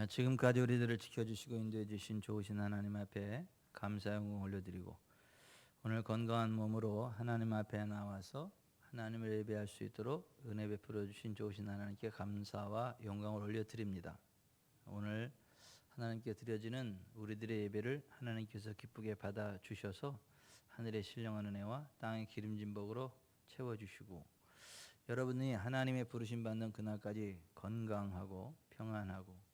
지금까지 우리들을 지켜주시고 인도해 주신 좋으신 하나님 앞에 감사 영광 올려드리고, 오늘 건강한 몸으로 하나님 앞에 나와서 하나님을 예배할 수 있도록 은혜 베풀어 주신 좋으신 하나님께 감사와 영광을 올려드립니다. 오늘 하나님께 드려지는 우리들의 예배를 하나님께서 기쁘게 받아주셔서 하늘의 신령한 은혜와 땅의 기름진 복으로 채워주시고, 여러분이 하나님의 부르심 받는 그날까지 건강하고 평안하고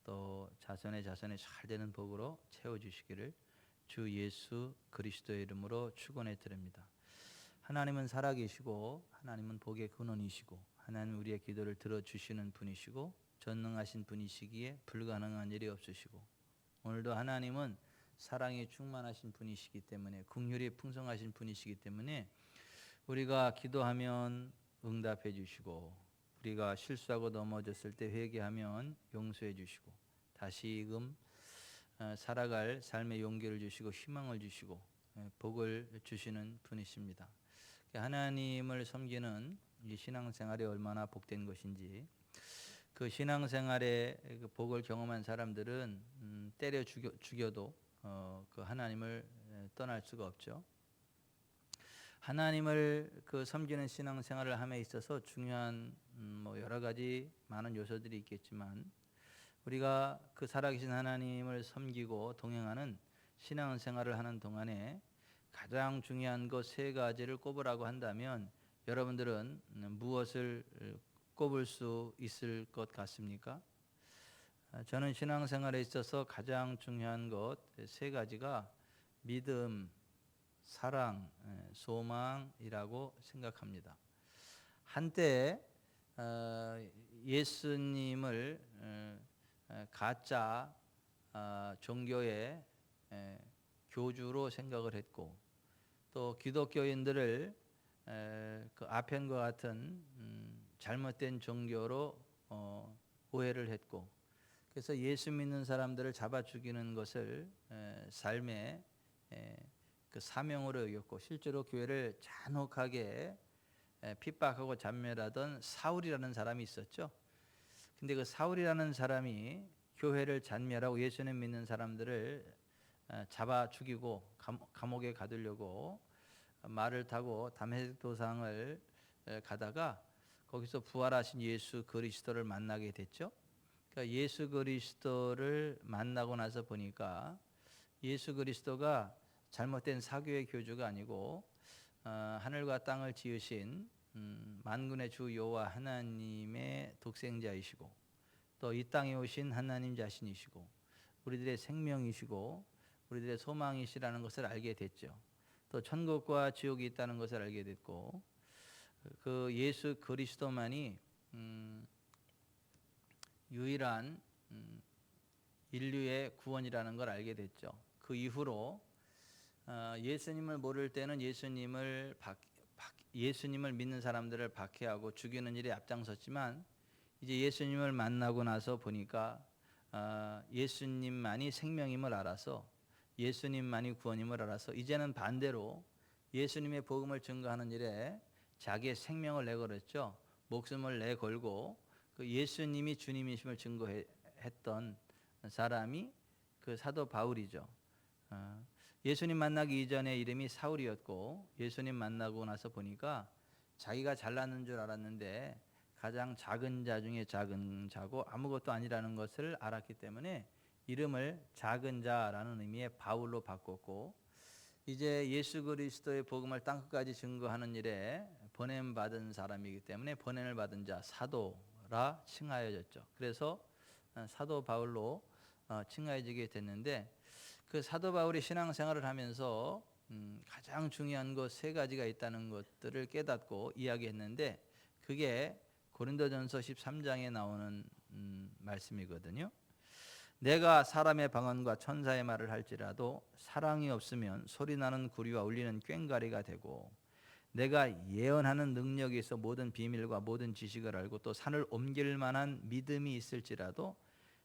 또 자손의 자손이 잘 되는 복으로 채워주시기를 주 예수 그리스도의 이름으로 축원해 드립니다. 하나님은 살아계시고 하나님은 복의 근원이시고 하나님 우리의 기도를 들어주시는 분이시고 전능하신 분이시기에 불가능한 일이 없으시고, 오늘도 하나님은 사랑이 충만하신 분이시기 때문에, 긍휼이 풍성하신 분이시기 때문에 우리가 기도하면 응답해 주시고, 우리가 실수하고 넘어졌을 때 회개하면 용서해 주시고 다시금 살아갈 삶의 용기를 주시고 희망을 주시고 복을 주시는 분이십니다. 하나님을 섬기는 이 신앙생활이 얼마나 복된 것인지, 그 신앙생활의 그 복을 경험한 사람들은 때려 죽여도 그 하나님을 떠날 수가 없죠. 하나님을 그 섬기는 신앙생활을 함에 있어서 중요한 여러 가지 많은 요소들이 있겠지만, 우리가 그 살아계신 하나님을 섬기고 동행하는 신앙생활을 하는 동안에 가장 중요한 것 세 가지를 꼽으라고 한다면 여러분들은 무엇을 꼽을 수 있을 것 같습니까? 저는 신앙생활에 있어서 가장 중요한 것 세 가지가 믿음, 사랑, 소망이라고 생각합니다. 한때 예수님을 가짜 종교의 교주로 생각을 했고, 또 기독교인들을 그 아편과 같은 잘못된 종교로 오해를 했고, 그래서 예수 믿는 사람들을 잡아 죽이는 것을 삶의 그 사명으로 여겼고, 실제로 교회를 잔혹하게 핍박하고 잔멸하던 사울이라는 사람이 있었죠. 근데 그 사울이라는 사람이 교회를 잔멸하고 예수님 믿는 사람들을 잡아 죽이고 감옥에 가두려고 말을 타고 다메섹 도상을 가다가 거기서 부활하신 예수 그리스도를 만나게 됐죠. 그러니까 예수 그리스도를 만나고 나서 보니까 예수 그리스도가 잘못된 사교의 교주가 아니고 하늘과 땅을 지으신 만군의 주 여호와 하나님의 독생자이시고, 또 이 땅에 오신 하나님 자신이시고 우리들의 생명이시고 우리들의 소망이시라는 것을 알게 됐죠. 또 천국과 지옥이 있다는 것을 알게 됐고, 그 예수 그리스도만이 유일한 인류의 구원이라는 걸 알게 됐죠. 그 이후로 예수님을 모를 때는 예수님을 믿는 사람들을 박해하고 죽이는 일에 앞장섰지만, 이제 예수님을 만나고 나서 보니까 예수님만이 생명임을 알아서, 예수님만이 구원임을 알아서 이제는 반대로 예수님의 복음을 증거하는 일에 자기의 생명을 내걸었죠. 목숨을 내걸고 그 예수님이 주님이심을 증거했던 사람이 그 사도 바울이죠. 예수님 만나기 이전에 이름이 사울이었고, 예수님 만나고 나서 보니까 자기가 잘났는 줄 알았는데 가장 작은 자 중에 작은 자고 아무것도 아니라는 것을 알았기 때문에 이름을 작은 자라는 의미의 바울로 바꿨고, 이제 예수 그리스도의 복음을 땅끝까지 증거하는 일에 보냄받은 사람이기 때문에 보냄을 받은 자, 사도라 칭하여졌죠. 그래서 사도 바울로 칭하여지게 됐는데, 그 사도 바울이 신앙생활을 하면서 가장 중요한 것 세 가지가 있다는 것들을 깨닫고 이야기했는데, 그게 고린도전서 13장에 나오는 말씀이거든요. 내가 사람의 방언과 천사의 말을 할지라도 사랑이 없으면 소리나는 구리와 울리는 꽹과리가 되고, 내가 예언하는 능력이 있어 모든 비밀과 모든 지식을 알고 또 산을 옮길 만한 믿음이 있을지라도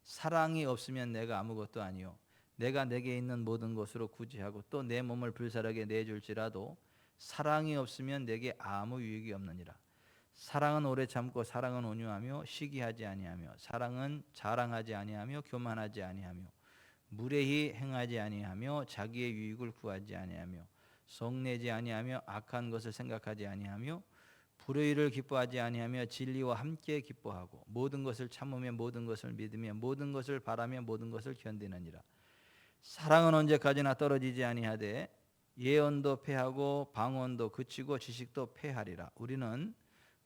사랑이 없으면 내가 아무것도 아니요 내가 내게 있는 모든 것으로 구제하고 또 내 몸을 불사르게 내줄지라도 사랑이 없으면 내게 아무 유익이 없느니라. 사랑은 오래 참고 사랑은 온유하며 시기하지 아니하며 사랑은 자랑하지 아니하며 교만하지 아니하며 무례히 행하지 아니하며 자기의 유익을 구하지 아니하며 성내지 아니하며 악한 것을 생각하지 아니하며 불의를 기뻐하지 아니하며 진리와 함께 기뻐하고 모든 것을 참으며 모든 것을 믿으며 모든 것을 바라며 모든 것을 견디느니라. 사랑은 언제까지나 떨어지지 아니하되 예언도 패하고 방언도 그치고 지식도 패하리라. 우리는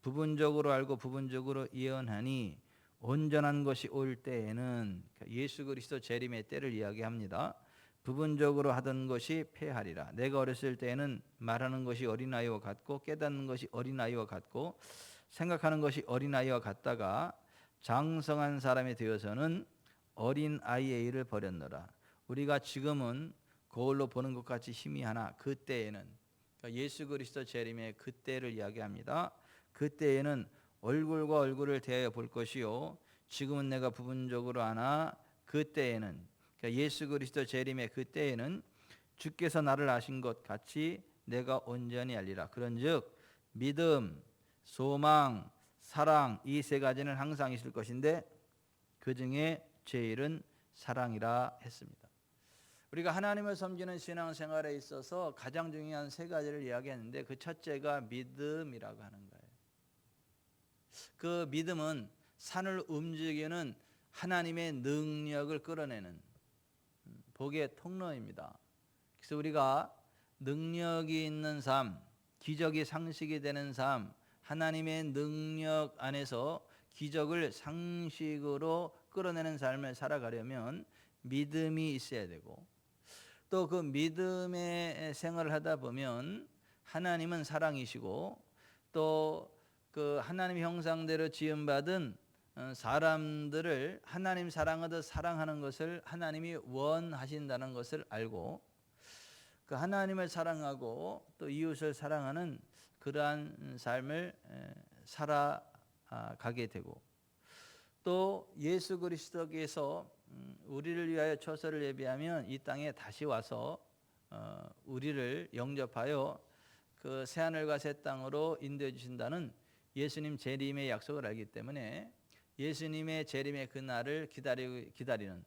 부분적으로 알고 부분적으로 예언하니 온전한 것이 올 때에는, 예수 그리스도 재림의 때를 이야기합니다. 부분적으로 하던 것이 패하리라. 내가 어렸을 때에는 말하는 것이 어린아이와 같고 깨닫는 것이 어린아이와 같고 생각하는 것이 어린아이와 같다가 장성한 사람이 되어서는 어린아이의 일을 버렸노라. 우리가 지금은 거울로 보는 것 같이 희미하나 그때에는, 그러니까 예수 그리스도 재림의 그때를 이야기합니다. 그때에는 얼굴과 얼굴을 대하여 볼 것이요 지금은 내가 부분적으로 아나 그때에는, 그러니까 예수 그리스도 재림의 그때에는 주께서 나를 아신 것 같이 내가 온전히 알리라. 그런즉 믿음, 소망, 사랑 이 세 가지는 항상 있을 것인데 그 중에 제일은 사랑이라 했습니다. 우리가 하나님을 섬기는 신앙생활에 있어서 가장 중요한 세 가지를 이야기했는데 그 첫째가 믿음이라고 하는 거예요. 그 믿음은 산을 움직이는 하나님의 능력을 끌어내는 복의 통로입니다. 그래서 우리가 능력이 있는 삶, 기적이 상식이 되는 삶, 하나님의 능력 안에서 기적을 상식으로 끌어내는 삶을 살아가려면 믿음이 있어야 되고, 또 그 믿음의 생활을 하다 보면 하나님은 사랑이시고 또 그 하나님의 형상대로 지음받은 사람들을 하나님 사랑하듯 사랑하는 것을 하나님이 원하신다는 것을 알고 그 하나님을 사랑하고 또 이웃을 사랑하는 그러한 삶을 살아가게 되고, 또 예수 그리스도께서 우리를 위하여 처소를 예비하면 이 땅에 다시 와서 우리를 영접하여 그 새하늘과 새 땅으로 인도해 주신다는 예수님 재림의 약속을 알기 때문에 예수님의 재림의 그날을 기다리는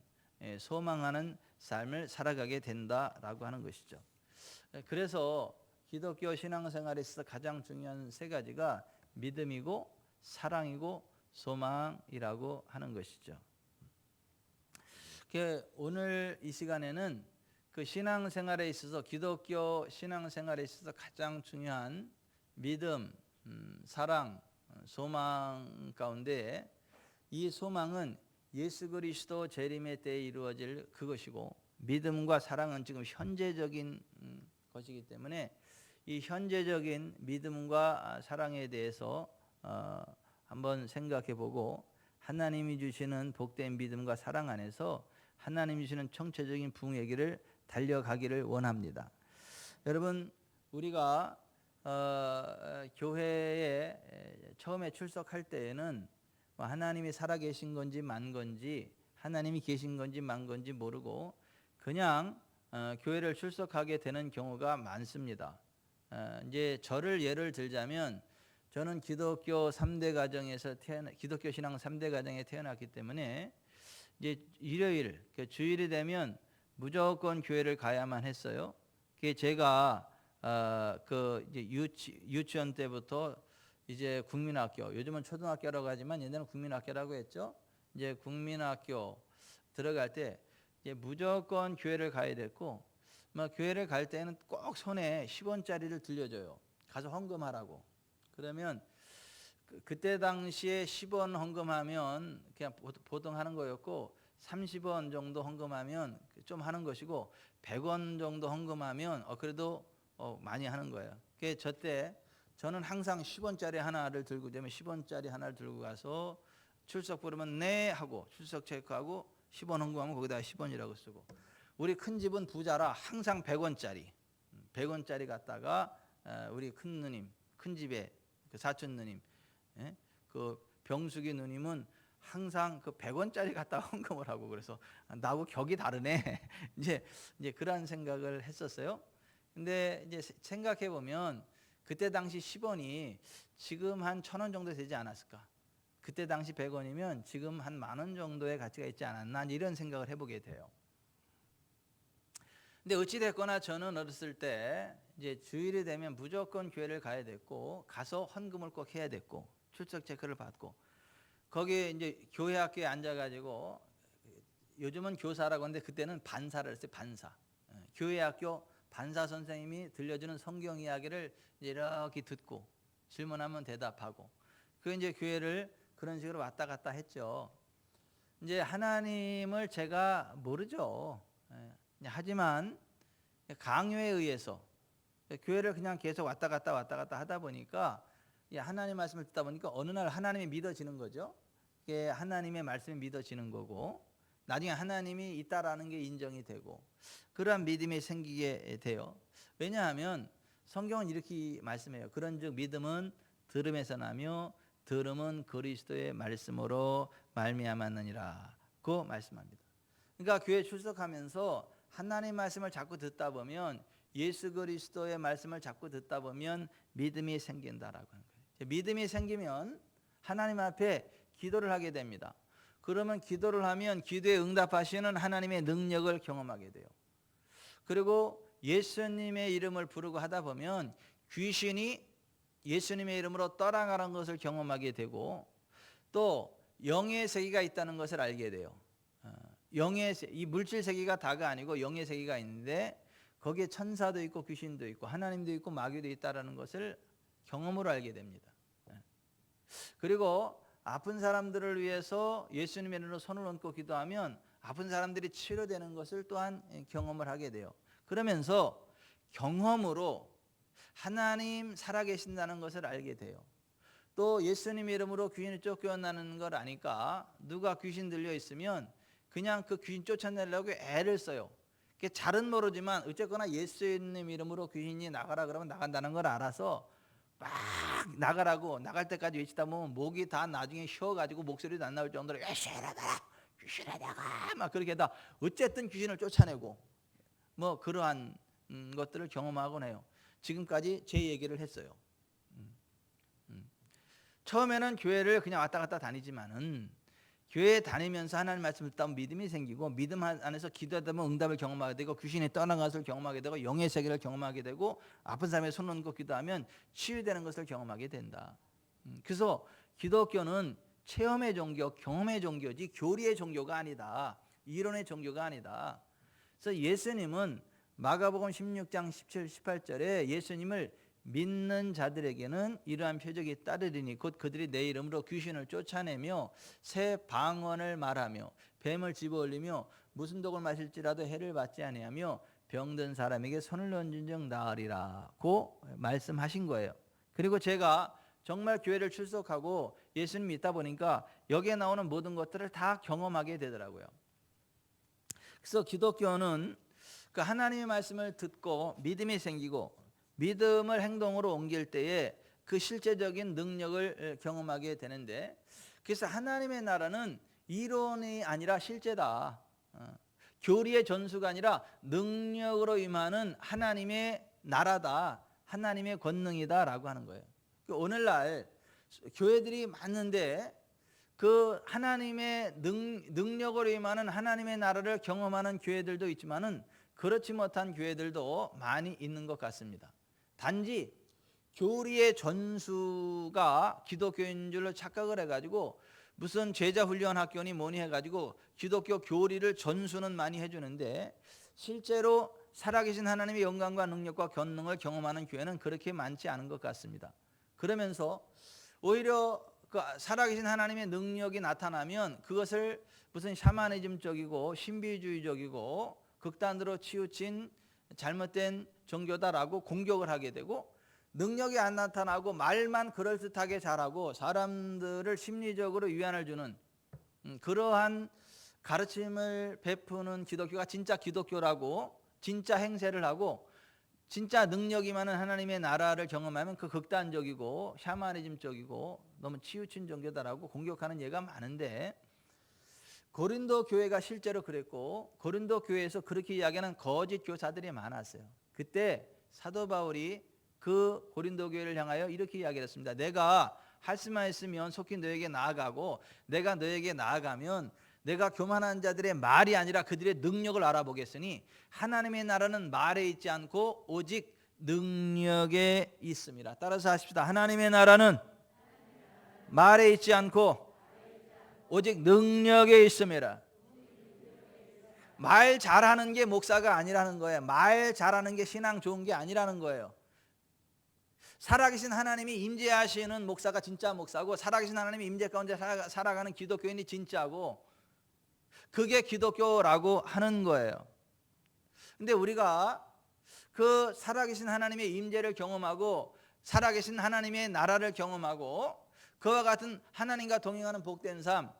소망하는 삶을 살아가게 된다라고 하는 것이죠. 그래서 기독교 신앙생활에 있어서 가장 중요한 세 가지가 믿음이고 사랑이고 소망이라고 하는 것이죠. 오늘 이 시간에는 그 신앙생활에 있어서 기독교 신앙생활에 있어서 가장 중요한 믿음, 사랑, 소망 가운데 이 소망은 예수 그리스도 재림의 때에 이루어질 그것이고 믿음과 사랑은 지금 현재적인 것이기 때문에 이 현재적인 믿음과 사랑에 대해서 한번 생각해 보고 하나님이 주시는 복된 믿음과 사랑 안에서 하나님이 주시는 총체적인 부흥의 길을 달려가기를 원합니다. 여러분, 우리가 교회에 처음에 출석할 때에는 하나님이 살아계신 건지 만 건지 하나님이 계신 건지 만 건지 모르고 그냥 교회를 출석하게 되는 경우가 많습니다. 이제 저를 예를 들자면 저는 기독교 3대 가정에서 기독교 신앙 3대 가정에 태어났기 때문에 이제 일요일, 주일이 되면 무조건 교회를 가야만 했어요. 그게 제가 그 이제 유치원 때부터 이제 국민학교, 요즘은 초등학교라고 하지만 옛날에는 국민학교라고 했죠. 이제 국민학교 들어갈 때 이제 무조건 교회를 가야 됐고, 교회를 갈 때는 꼭 손에 10원짜리를 들려줘요. 가서 헌금하라고. 그러면 그때 당시에 10원 헌금하면 그냥 보통 하는 거였고 30원 정도 헌금하면 좀 하는 것이고 100원 정도 헌금하면 그래도 많이 하는 거예요. 그게 저는 항상 10원짜리 하나를 들고 되면 10원짜리 하나를 들고 가서 출석 부르면 네 하고 출석 체크하고 10원 헌금하면 거기다가 10원이라고 쓰고, 우리 큰 집은 부자라 항상 100원짜리 갖다가 우리 큰 누님, 큰 집에 그 사촌 누님, 그 병숙이 누님은 항상 그 100원짜리 갖다가 헌금을 하고, 그래서 나하고 격이 다르네. 이제 그런 생각을 했었어요. 근데 이제 생각해 보면 그때 당시 10원이 지금 한 1,000원 정도 되지 않았을까? 그때 당시 100원이면 지금 한 10,000원 정도의 가치가 있지 않았나? 이런 생각을 해보게 돼요. 근데 어찌 됐거나 저는 어렸을 때 이제 주일이 되면 무조건 교회를 가야 됐고, 가서 헌금을 꼭 해야 됐고, 출석 체크를 받고, 거기에 이제 교회 학교에 앉아가지고, 요즘은 교사라고 하는데 그때는 반사를 했어요. 반사. 교회 학교 반사 선생님이 들려주는 성경 이야기를 이렇게 듣고 질문하면 대답하고, 그 이제 교회를 그런 식으로 왔다 갔다 했죠. 이제 하나님을 제가 모르죠. 하지만 강요에 의해서 교회를 그냥 계속 왔다 갔다 하다 보니까 하나님 말씀을 듣다 보니까 어느 날 하나님이 믿어지는 거죠. 이게 하나님의 말씀이 믿어지는 거고, 나중에 하나님이 있다라는 게 인정이 되고, 그러한 믿음이 생기게 돼요. 왜냐하면 성경은 이렇게 말씀해요. 그런즉 믿음은 들음에서 나며 들음은 그리스도의 말씀으로 말미암았느니라고 말씀합니다. 그러니까 교회 출석하면서 하나님 말씀을 자꾸 듣다 보면, 예수 그리스도의 말씀을 자꾸 듣다 보면 믿음이 생긴다라고 하는 거예요. 믿음이 생기면 하나님 앞에 기도를 하게 됩니다. 그러면 기도를 하면 기도에 응답하시는 하나님의 능력을 경험하게 돼요. 그리고 예수님의 이름을 부르고 하다 보면 귀신이 예수님의 이름으로 떠나가는 것을 경험하게 되고, 또 영의 세계가 있다는 것을 알게 돼요. 이 물질 세계가 다가 아니고 영의 세계가 있는데, 거기에 천사도 있고 귀신도 있고 하나님도 있고 마귀도 있다라는 것을 경험으로 알게 됩니다. 그리고 아픈 사람들을 위해서 예수님의 이름으로 손을 얹고 기도하면 아픈 사람들이 치료되는 것을 또한 경험을 하게 돼요. 그러면서 경험으로 하나님 살아계신다는 것을 알게 돼요. 또 예수님 이름으로 귀신이 쫓겨나는 걸 아니까, 누가 귀신 들려 있으면 그냥 그 귀신 쫓아내려고 애를 써요. 잘은 모르지만 어쨌거나 예수님 이름으로 귀신이 나가라 그러면 나간다는 걸 알아서 막 나가라고, 나갈 때까지 외치다 보면 목이 다 나중에 쉬어가지고 목소리도 안 나올 정도로 귀신아 나가 막 그렇게 다 어쨌든 귀신을 쫓아내고, 뭐 그러한 것들을 경험하곤 해요. 지금까지 제 얘기를 했어요. 처음에는 교회를 그냥 왔다 갔다 다니지만은, 교회 다니면서 하나님 말씀을 듣다 보면 믿음이 생기고, 믿음 안에서 기도하다 보면 응답을 경험하게 되고, 귀신이 떠난 것을 경험하게 되고, 영의 세계를 경험하게 되고, 아픈 사람의 손 얹고 기도하면 치유되는 것을 경험하게 된다. 그래서 기독교는 체험의 종교, 경험의 종교지 교리의 종교가 아니다. 이론의 종교가 아니다. 그래서 예수님은 마가복음 16장 17, 18절에 예수님을 믿는 자들에게는 이러한 표적이 따르리니 곧 그들이 내 이름으로 귀신을 쫓아내며 새 방언을 말하며 뱀을 집어올리며 무슨 독을 마실지라도 해를 받지 아니하며 병든 사람에게 손을 얹은 즉 나으리라고 말씀하신 거예요. 그리고 제가 정말 교회를 출석하고 예수님 믿다 보니까 여기에 나오는 모든 것들을 다 경험하게 되더라고요. 그래서 기독교는 그 하나님의 말씀을 듣고 믿음이 생기고, 믿음을 행동으로 옮길 때에 그 실제적인 능력을 경험하게 되는데, 그래서 하나님의 나라는 이론이 아니라 실제다. 교리의 전수가 아니라 능력으로 임하는 하나님의 나라다. 하나님의 권능이다라고 하는 거예요. 오늘날 교회들이 많은데 그 하나님의 능력으로 임하는 하나님의 나라를 경험하는 교회들도 있지만은 그렇지 못한 교회들도 많이 있는 것 같습니다. 단지 교리의 전수가 기독교인 줄로 착각을 해가지고 무슨 제자 훈련 학교니 뭐니 해가지고 기독교 교리를 전수는 많이 해주는데, 실제로 살아계신 하나님의 영광과 능력과 권능을 경험하는 교회는 그렇게 많지 않은 것 같습니다. 그러면서 오히려 그 살아계신 하나님의 능력이 나타나면 그것을 무슨 샤머니즘적이고 신비주의적이고 극단으로 치우친 잘못된 종교다라고 공격을 하게 되고, 능력이 안 나타나고 말만 그럴듯하게 잘하고 사람들을 심리적으로 위안을 주는 그러한 가르침을 베푸는 기독교가 진짜 기독교라고, 진짜 행세를 하고 진짜 능력이 많은 하나님의 나라를 경험하면 그 극단적이고 샤머니즘적이고 너무 치우친 종교다라고 공격하는 예가 많은데, 고린도 교회가 실제로 그랬고 고린도 교회에서 그렇게 이야기하는 거짓 교사들이 많았어요. 그때 사도 바울이 그 고린도 교회를 향하여 이렇게 이야기를 했습니다. 내가 할 수만 있으면 속히 너에게 나아가고 내가 너에게 나아가면 내가 교만한 자들의 말이 아니라 그들의 능력을 알아보겠으니 하나님의 나라는 말에 있지 않고 오직 능력에 있습니다. 따라서 하십시다. 하나님의 나라는 말에 있지 않고 오직 능력에 있습니다. 말 잘하는 게 목사가 아니라는 거예요. 말 잘하는 게 신앙 좋은 게 아니라는 거예요. 살아계신 하나님이 임재하시는 목사가 진짜 목사고, 살아계신 하나님이 임재 가운데 살아가는 기독교인이 진짜고, 그게 기독교라고 하는 거예요. 근데 우리가 그 살아계신 하나님의 임재를 경험하고 살아계신 하나님의 나라를 경험하고 그와 같은 하나님과 동행하는 복된 삶,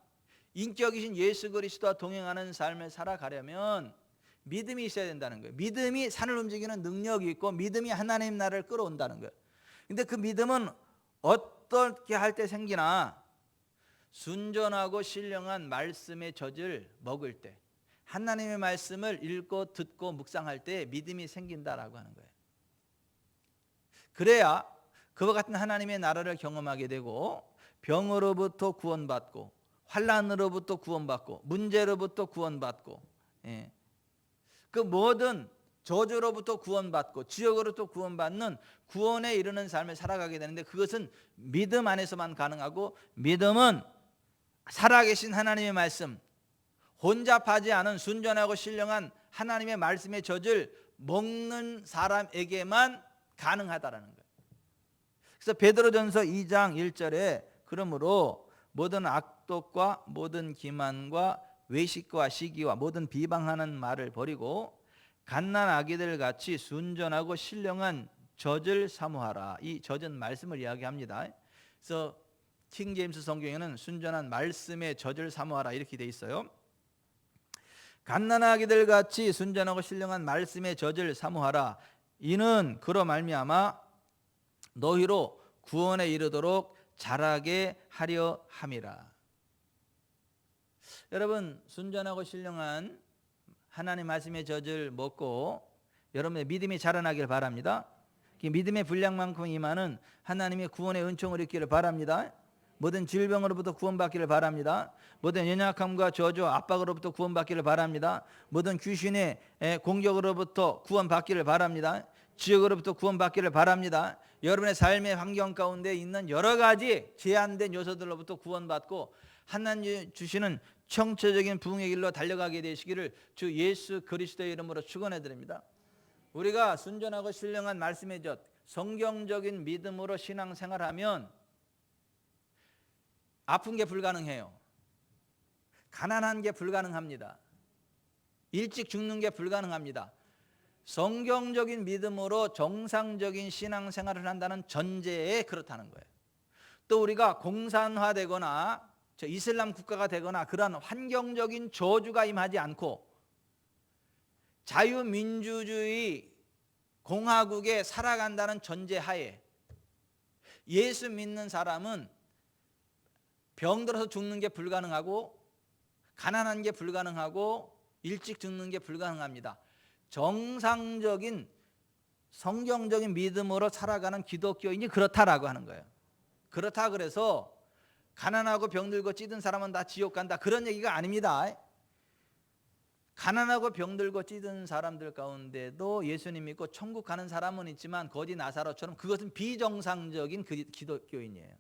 인격이신 예수 그리스도와 동행하는 삶을 살아가려면 믿음이 있어야 된다는 거예요. 믿음이 산을 움직이는 능력이 있고 믿음이 하나님 나라를 끌어온다는 거예요. 근데 그 믿음은 어떻게 할 때 생기나? 순전하고 신령한 말씀의 젖을 먹을 때, 하나님의 말씀을 읽고 듣고 묵상할 때 믿음이 생긴다라고 하는 거예요. 그래야 그와 같은 하나님의 나라를 경험하게 되고 병으로부터 구원받고 환난으로부터 구원받고 문제로부터 구원받고, 그 모든 저주로부터 구원받고 지옥으로부터 구원받는 구원에 이르는 삶을 살아가게 되는데, 그것은 믿음 안에서만 가능하고, 믿음은 살아계신 하나님의 말씀, 혼잡하지 않은 순전하고 신령한 하나님의 말씀의 젖을 먹는 사람에게만 가능하다라는 거예요. 그래서 베드로전서 2장 1절에 그러므로 모든 악독과 모든 기만과 외식과 시기와 모든 비방하는 말을 버리고 갓난 아기들 같이 순전하고 신령한 젖을 사모하라. 이 젖은 말씀을 이야기합니다. 그래서 킹 제임스 성경에는 순전한 말씀의 젖을 사모하라 이렇게 돼 있어요. 갓난 아기들 같이 순전하고 신령한 말씀의 젖을 사모하라. 이는 그로 말미암아 너희로 구원에 이르도록 자라게 하려 함이라. 여러분, 순전하고 신령한 하나님 말씀의 젖을 먹고 여러분의 믿음이 자라나길 바랍니다. 믿음의 분량만큼 임하는 하나님의 구원의 은총을 입기를 바랍니다. 모든 질병으로부터 구원받기를 바랍니다. 모든 연약함과 저주, 압박으로부터 구원받기를 바랍니다. 모든 귀신의 공격으로부터 구원받기를 바랍니다. 지옥으로부터 구원받기를 바랍니다. 여러분의 삶의 환경 가운데 있는 여러 가지 제한된 요소들로부터 구원받고 하나님 주시는 청초적인 부흥의 길로 달려가게 되시기를 주 예수 그리스도의 이름으로 축원해 드립니다. 우리가 순전하고 신령한 말씀의 젖, 성경적인 믿음으로 신앙생활하면 아픈 게 불가능해요. 가난한 게 불가능합니다. 일찍 죽는 게 불가능합니다. 성경적인 믿음으로 정상적인 신앙생활을 한다는 전제에 그렇다는 거예요. 또 우리가 공산화되거나 이슬람 국가가 되거나 그런 환경적인 저주가 임하지 않고 자유민주주의 공화국에 살아간다는 전제하에 예수 믿는 사람은 병들어서 죽는 게 불가능하고 가난한 게 불가능하고 일찍 죽는 게 불가능합니다. 정상적인 성경적인 믿음으로 살아가는 기독교인이 그렇다라고 하는 거예요. 그렇다 그래서 가난하고 병들고 찌든 사람은 다 지옥 간다, 그런 얘기가 아닙니다. 가난하고 병들고 찌든 사람들 가운데도 예수님 믿고 천국 가는 사람은 있지만 거지 나사로처럼 그것은 비정상적인 기독교인이에요.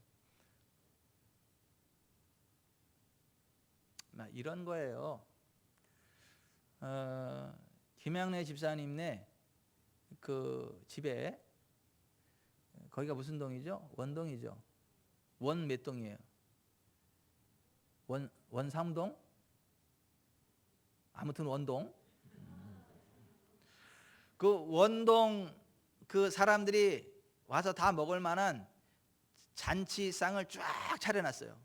이런 거예요. 김양래 집사님네 그 집에, 거기가 무슨 동이죠? 원동이죠. 원 몇 동이에요? 원삼동? 아무튼 원동. 그 원동 그 사람들이 와서 다 먹을 만한 잔치상을 쫙 차려놨어요.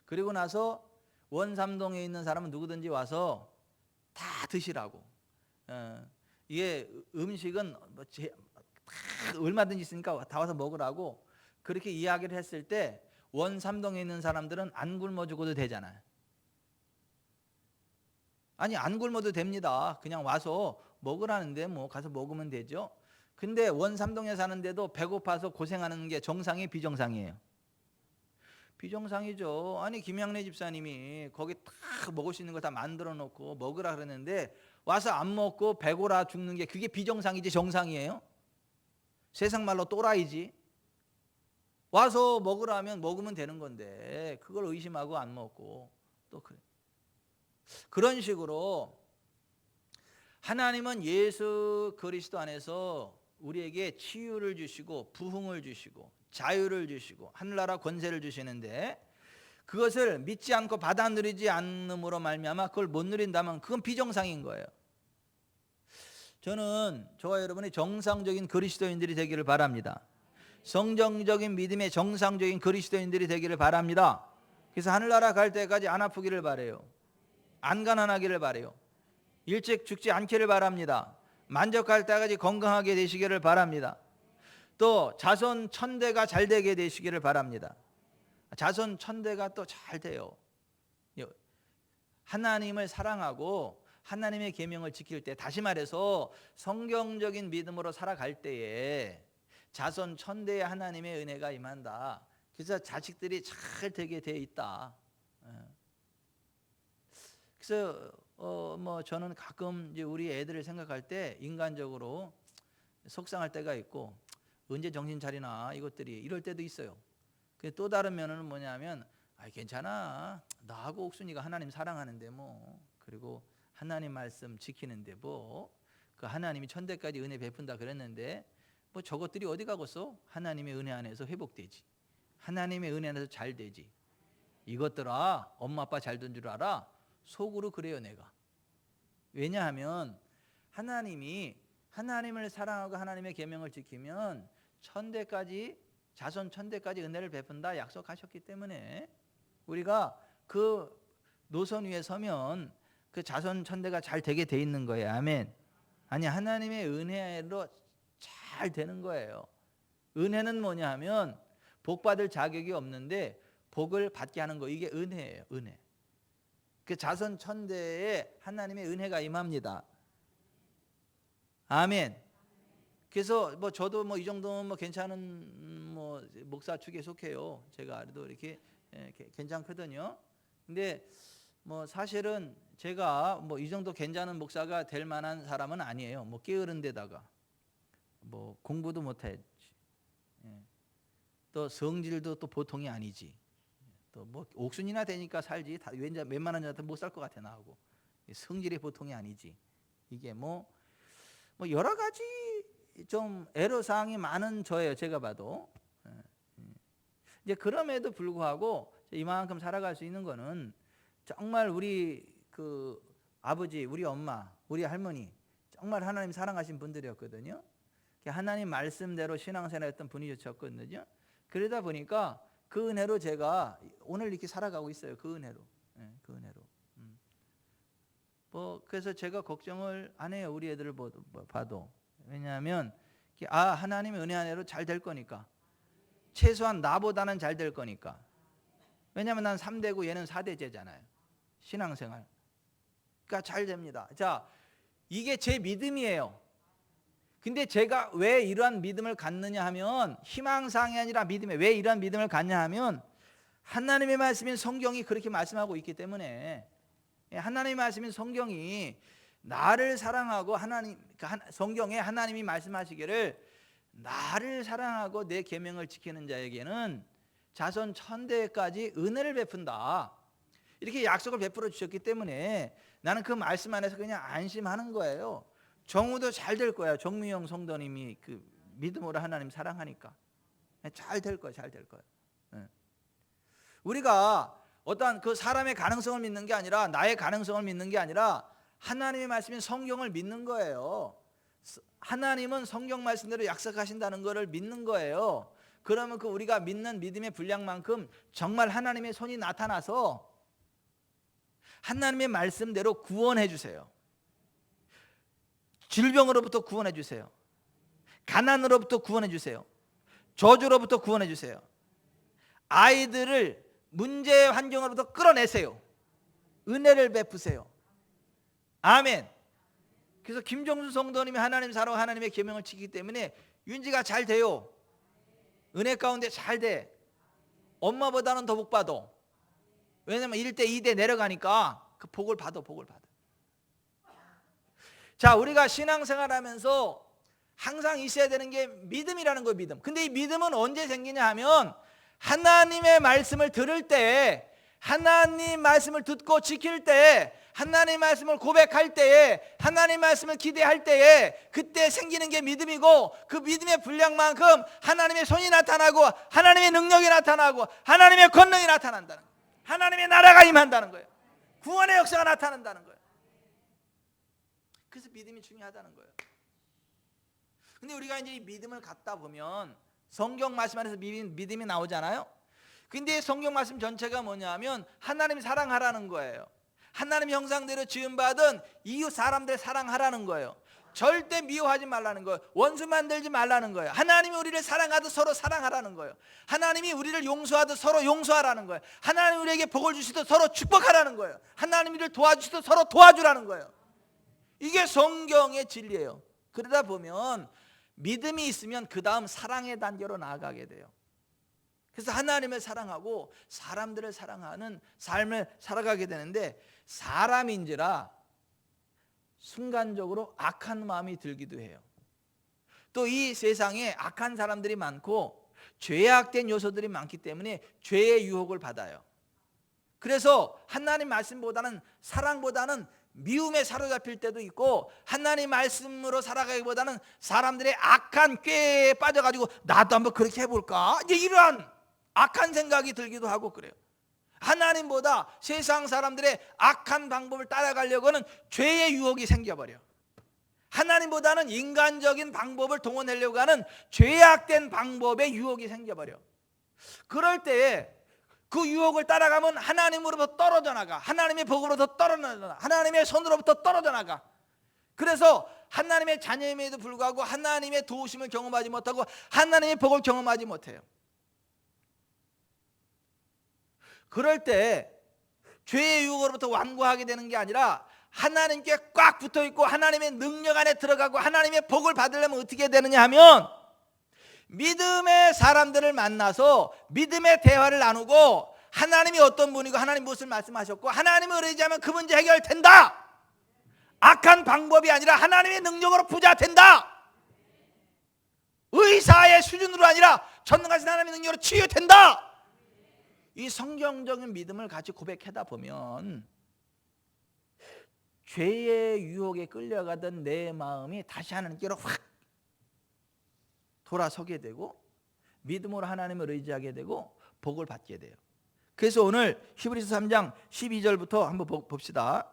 그리고 나서 원삼동에 있는 사람은 누구든지 와서 다 드시라고. 이게 음식은 얼마든지 있으니까 다 와서 먹으라고 그렇게 이야기를 했을 때 원삼동에 있는 사람들은 안 굶어 죽어도 되잖아요. 아니 안 굶어도 됩니다. 그냥 와서 먹으라는데 뭐 가서 먹으면 되죠. 근데 원삼동에 사는데도 배고파서 고생하는 게 정상이 비정상이에요? 비정상이죠. 아니 김양래 집사님이 거기 딱 먹을 수 있는 거 다 만들어 놓고 먹으라 그랬는데 와서 안 먹고 배고라 죽는 게 그게 비정상이지 정상이에요? 세상 말로 또라이지. 와서 먹으라면 먹으면 되는 건데 그걸 의심하고 안 먹고 또 그래. 그런 식으로 하나님은 예수 그리스도 안에서 우리에게 치유를 주시고 부흥을 주시고 자유를 주시고 하늘나라 권세를 주시는데 그것을 믿지 않고 받아 누리지 않음으로 말미암아 그걸 못 누린다면 그건 비정상인 거예요. 저는 저와 여러분이 정상적인 그리스도인들이 되기를 바랍니다. 성경적인 믿음의 정상적인 그리스도인들이 되기를 바랍니다. 그래서 하늘나라 갈 때까지 안 아프기를 바라요. 안 가난하기를 바라요. 일찍 죽지 않기를 바랍니다. 만족할 때까지 건강하게 되시기를 바랍니다. 또 자손 천대가 잘 되게 되시기를 바랍니다. 자손 천대가 또 잘 돼요. 하나님을 사랑하고 하나님의 계명을 지킬 때, 다시 말해서 성경적인 믿음으로 살아갈 때에 자손 천대의 하나님의 은혜가 임한다. 그래서 자식들이 잘 되게 돼 있다. 그래서 뭐 저는 가끔 이제 우리 애들을 생각할 때 인간적으로 속상할 때가 있고 언제 정신 차리나 이것들이 이럴 때도 있어요. 또 다른 면은 뭐냐면 괜찮아. 나하고 옥순이가 하나님 사랑하는데 뭐, 그리고 하나님 말씀 지키는데 뭐, 그 하나님이 천대까지 은혜 베푼다 그랬는데 뭐 저것들이 어디 가겠어? 하나님의 은혜 안에서 회복되지. 하나님의 은혜 안에서 잘 되지. 이것들아 엄마 아빠 잘 된 줄 알아? 속으로 그래요 내가. 왜냐하면 하나님이 하나님을 사랑하고 하나님의 계명을 지키면 천대까지, 자손 천대까지 은혜를 베푼다 약속하셨기 때문에 우리가 그 노선 위에 서면 그 자손 천대가 잘 되게 돼 있는 거예요. 아멘. 아니 하나님의 은혜로 잘 되는 거예요. 은혜는 뭐냐 하면 복 받을 자격이 없는데 복을 받게 하는 거, 이게 은혜예요. 은혜. 그 자손 천대에 하나님의 은혜가 임합니다. 아멘. 그래서 뭐 저도 뭐 이 정도면 뭐 괜찮은 뭐 목사 축에 속해요. 제가 그래도 이렇게 괜찮거든요. 근데 뭐 사실은 제가 뭐 이 정도 괜찮은 목사가 될 만한 사람은 아니에요. 뭐 게으른 데다가 뭐 공부도 못했지. 또 성질도 또 보통이 아니지. 또 뭐 옥순이나 되니까 살지. 다 웬만한 여자한테 못 살 것 같아 나하고. 성질이 보통이 아니지. 이게 뭐 여러 가지 좀 애로사항이 많은 저예요. 제가 봐도. 이제 그럼에도 불구하고 이만큼 살아갈 수 있는 거는 정말 우리 그 아버지, 우리 엄마, 우리 할머니 정말 하나님 사랑하신 분들이었거든요. 하나님 말씀대로 신앙생활했던 분이셨거든요. 그러다 보니까 그 은혜로 제가 오늘 이렇게 살아가고 있어요. 그 은혜로. 그 은혜로. 뭐 그래서 제가 걱정을 안 해요. 우리 애들을 봐도. 왜냐하면 하나님의 은혜 안에로 잘 될 거니까. 최소한 나보다는 잘 될 거니까. 왜냐하면 난 3대고 얘는 4대째잖아요. 신앙생활. 그러니까 잘 됩니다. 자, 이게 제 믿음이에요. 근데 제가 왜 이러한 믿음을 갖느냐 하면, 희망사항이 아니라 믿음에 왜 이러한 믿음을 갖냐 하면 하나님의 말씀인 성경이 그렇게 말씀하고 있기 때문에, 하나님의 말씀인 성경이 나를 사랑하고 성경에 하나님이 말씀하시기를 나를 사랑하고 내 계명을 지키는 자에게는 자손 천대까지 은혜를 베푼다. 이렇게 약속을 베풀어 주셨기 때문에 나는 그 말씀 안에서 그냥 안심하는 거예요. 정우도 잘 될 거야. 정미영 성도님이 그 믿음으로 하나님 사랑하니까 잘 될 거야. 잘 될 거야. 우리가 어떠한 그 사람의 가능성을 믿는 게 아니라, 나의 가능성을 믿는 게 아니라 하나님의 말씀인 성경을 믿는 거예요. 하나님은 성경 말씀대로 약속하신다는 것을 믿는 거예요. 그러면 그 우리가 믿는 믿음의 분량만큼 정말 하나님의 손이 나타나서 하나님의 말씀대로 구원해 주세요. 질병으로부터 구원해 주세요. 가난으로부터 구원해 주세요. 저주로부터 구원해 주세요. 아이들을 문제 환경으로부터 끌어내세요. 은혜를 베푸세요. 아멘. 그래서 김종수 성도님이 하나님 사랑하고 하나님의 계명을 지키기 때문에 윤지가 잘 돼요. 은혜 가운데 잘 돼. 엄마보다는 더 복 받아. 왜냐면 1대 2대 내려가니까 그 복을 받아. 자, 우리가 신앙생활하면서 항상 있어야 되는 게 믿음이라는 거예요. 믿음. 근데 이 믿음은 언제 생기냐 하면 하나님의 말씀을 들을 때, 하나님 말씀을 듣고 지킬 때, 하나님 말씀을 고백할 때에, 하나님 말씀을 기대할 때에 그때 생기는 게 믿음이고, 그 믿음의 분량만큼 하나님의 손이 나타나고 하나님의 능력이 나타나고 하나님의 권능이 나타난다는 거예요. 하나님의 나라가 임한다는 거예요. 구원의 역사가 나타난다는 거예요. 그래서 믿음이 중요하다는 거예요. 근데 우리가 이제 이 믿음을 갖다 보면 성경 말씀 안에서 믿음이 나오잖아요. 근데 성경 말씀 전체가 뭐냐면 하나님 사랑하라는 거예요. 하나님 형상대로 지음받은 이웃 사람들 사랑하라는 거예요. 절대 미워하지 말라는 거예요. 원수 만들지 말라는 거예요. 하나님이 우리를 사랑하듯 서로 사랑하라는 거예요. 하나님이 우리를 용서하듯 서로 용서하라는 거예요. 하나님이 우리에게 복을 주시듯 서로 축복하라는 거예요. 하나님이 우리를 도와주시듯 서로 도와주라는 거예요. 이게 성경의 진리예요. 그러다 보면 믿음이 있으면 그 다음 사랑의 단계로 나아가게 돼요. 그래서 하나님을 사랑하고 사람들을 사랑하는 삶을 살아가게 되는데, 사람인지라 순간적으로 악한 마음이 들기도 해요. 또 이 세상에 악한 사람들이 많고 죄악된 요소들이 많기 때문에 죄의 유혹을 받아요. 그래서 하나님 말씀보다는, 사랑보다는 미움에 사로잡힐 때도 있고, 하나님 말씀으로 살아가기보다는 사람들의 악한 꾀에 빠져가지고 나도 한번 그렇게 해볼까, 이제 이러한 악한 생각이 들기도 하고 그래요. 하나님보다 세상 사람들의 악한 방법을 따라가려고 하는 죄의 유혹이 생겨버려. 하나님보다는 인간적인 방법을 동원하려고 하는 죄악된 방법의 유혹이 생겨버려. 그럴 때에 그 유혹을 따라가면 하나님으로부터 떨어져 나가. 하나님의 복으로부터 떨어져 나가. 하나님의 손으로부터 떨어져 나가. 그래서 하나님의 자녀임에도 불구하고 하나님의 도우심을 경험하지 못하고 하나님의 복을 경험하지 못해요. 그럴 때 죄의 유혹으로부터 완고하게 되는 게 아니라 하나님께 꽉 붙어있고 하나님의 능력 안에 들어가고 하나님의 복을 받으려면 어떻게 되느냐 하면, 믿음의 사람들을 만나서 믿음의 대화를 나누고 하나님이 어떤 분이고 하나님 무엇을 말씀하셨고 하나님을 의지하면 그 문제 해결된다. 악한 방법이 아니라 하나님의 능력으로 부자 된다. 의사의 수준으로 아니라 전능하신 하나님의 능력으로 치유된다. 이 성경적인 믿음을 같이 고백하다 보면 죄의 유혹에 끌려가던 내 마음이 다시 하나님께로 확 돌아서게 되고 믿음으로 하나님을 의지하게 되고 복을 받게 돼요. 그래서 오늘 히브리서 3장 12절부터 한번 봅시다.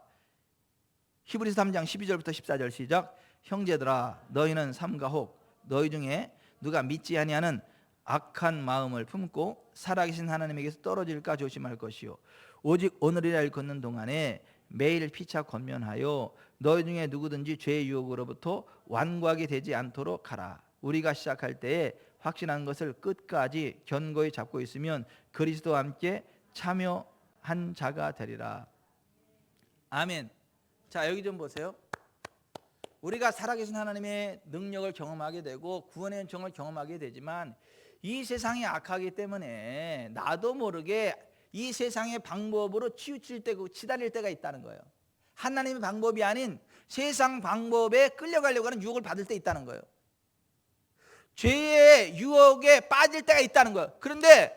히브리서 3장 12절부터 14절 시작. 형제들아, 너희는 삼가 혹 너희 중에 누가 믿지 아니하는 악한 마음을 품고 살아계신 하나님에게서 떨어질까 조심할 것이요, 오직 오늘이라 일 걷는 동안에 매일 피차 권면하여 너희 중에 누구든지 죄의 유혹으로부터 완고하게 되지 않도록 하라. 우리가 시작할 때에 확신한 것을 끝까지 견고히 잡고 있으면 그리스도와 함께 참여한 자가 되리라. 아멘. 자, 여기 좀 보세요. 우리가 살아계신 하나님의 능력을 경험하게 되고 구원의 은총을 경험하게 되지만 이 세상이 악하기 때문에 나도 모르게 이 세상의 방법으로 치우칠 때고 치달릴 때가 있다는 거예요. 하나님의 방법이 아닌 세상 방법에 끌려가려고 하는 유혹을 받을 때 있다는 거예요. 죄의 유혹에 빠질 때가 있다는 거예요. 그런데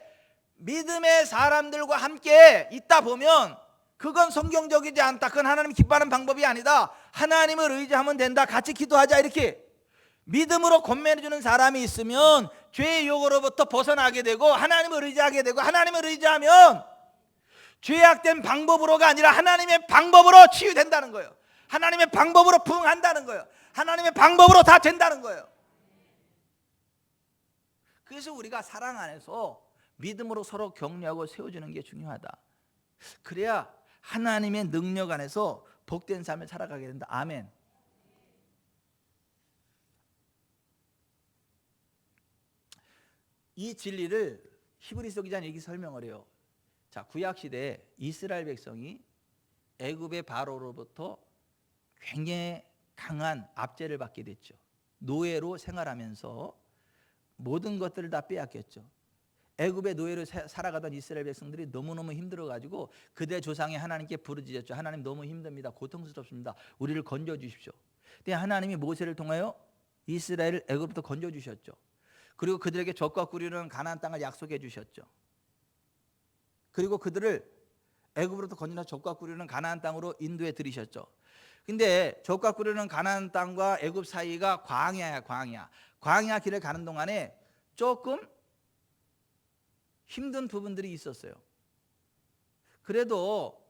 믿음의 사람들과 함께 있다 보면 그건 성경적이지 않다. 그건 하나님 기뻐하는 방법이 아니다. 하나님을 의지하면 된다. 같이 기도하자. 이렇게 믿음으로 권면해 주는 사람이 있으면 죄의 유혹으로부터 벗어나게 되고 하나님을 의지하게 되고, 하나님을 의지하면 죄악된 방법으로가 아니라 하나님의 방법으로 치유된다는 거예요. 하나님의 방법으로 부응한다는 거예요. 하나님의 방법으로 다 된다는 거예요. 그래서 우리가 사랑 안에서 믿음으로 서로 격려하고 세워주는 게 중요하다. 그래야 하나님의 능력 안에서 복된 삶을 살아가게 된다. 아멘. 이 진리를 히브리서 기자는 이렇게 설명을 해요. 자, 구약 시대에 이스라엘 백성이 애굽의 바로로부터 굉장히 강한 압제를 받게 됐죠. 노예로 생활하면서 모든 것들을 다 빼앗겼죠. 애굽의 노예로 살아가던 이스라엘 백성들이 너무너무 힘들어가지고 그대 조상이 하나님께 부르짖었죠. 하나님 너무 힘듭니다. 고통스럽습니다. 우리를 건져주십시오. 근데 하나님이 모세를 통하여 이스라엘을 애굽부터 건져주셨죠. 그리고 그들에게 젖과 꿀이는 가나안 땅을 약속해 주셨죠. 그리고 그들을 애굽으로부터 건져서 젖과 꿀이는 가나안 땅으로 인도해 들이셨죠. 근데 젖과 꿀이는 가나안 땅과 애굽 사이가 광야야, 광야. 광야 길을 가는 동안에 조금 힘든 부분들이 있었어요. 그래도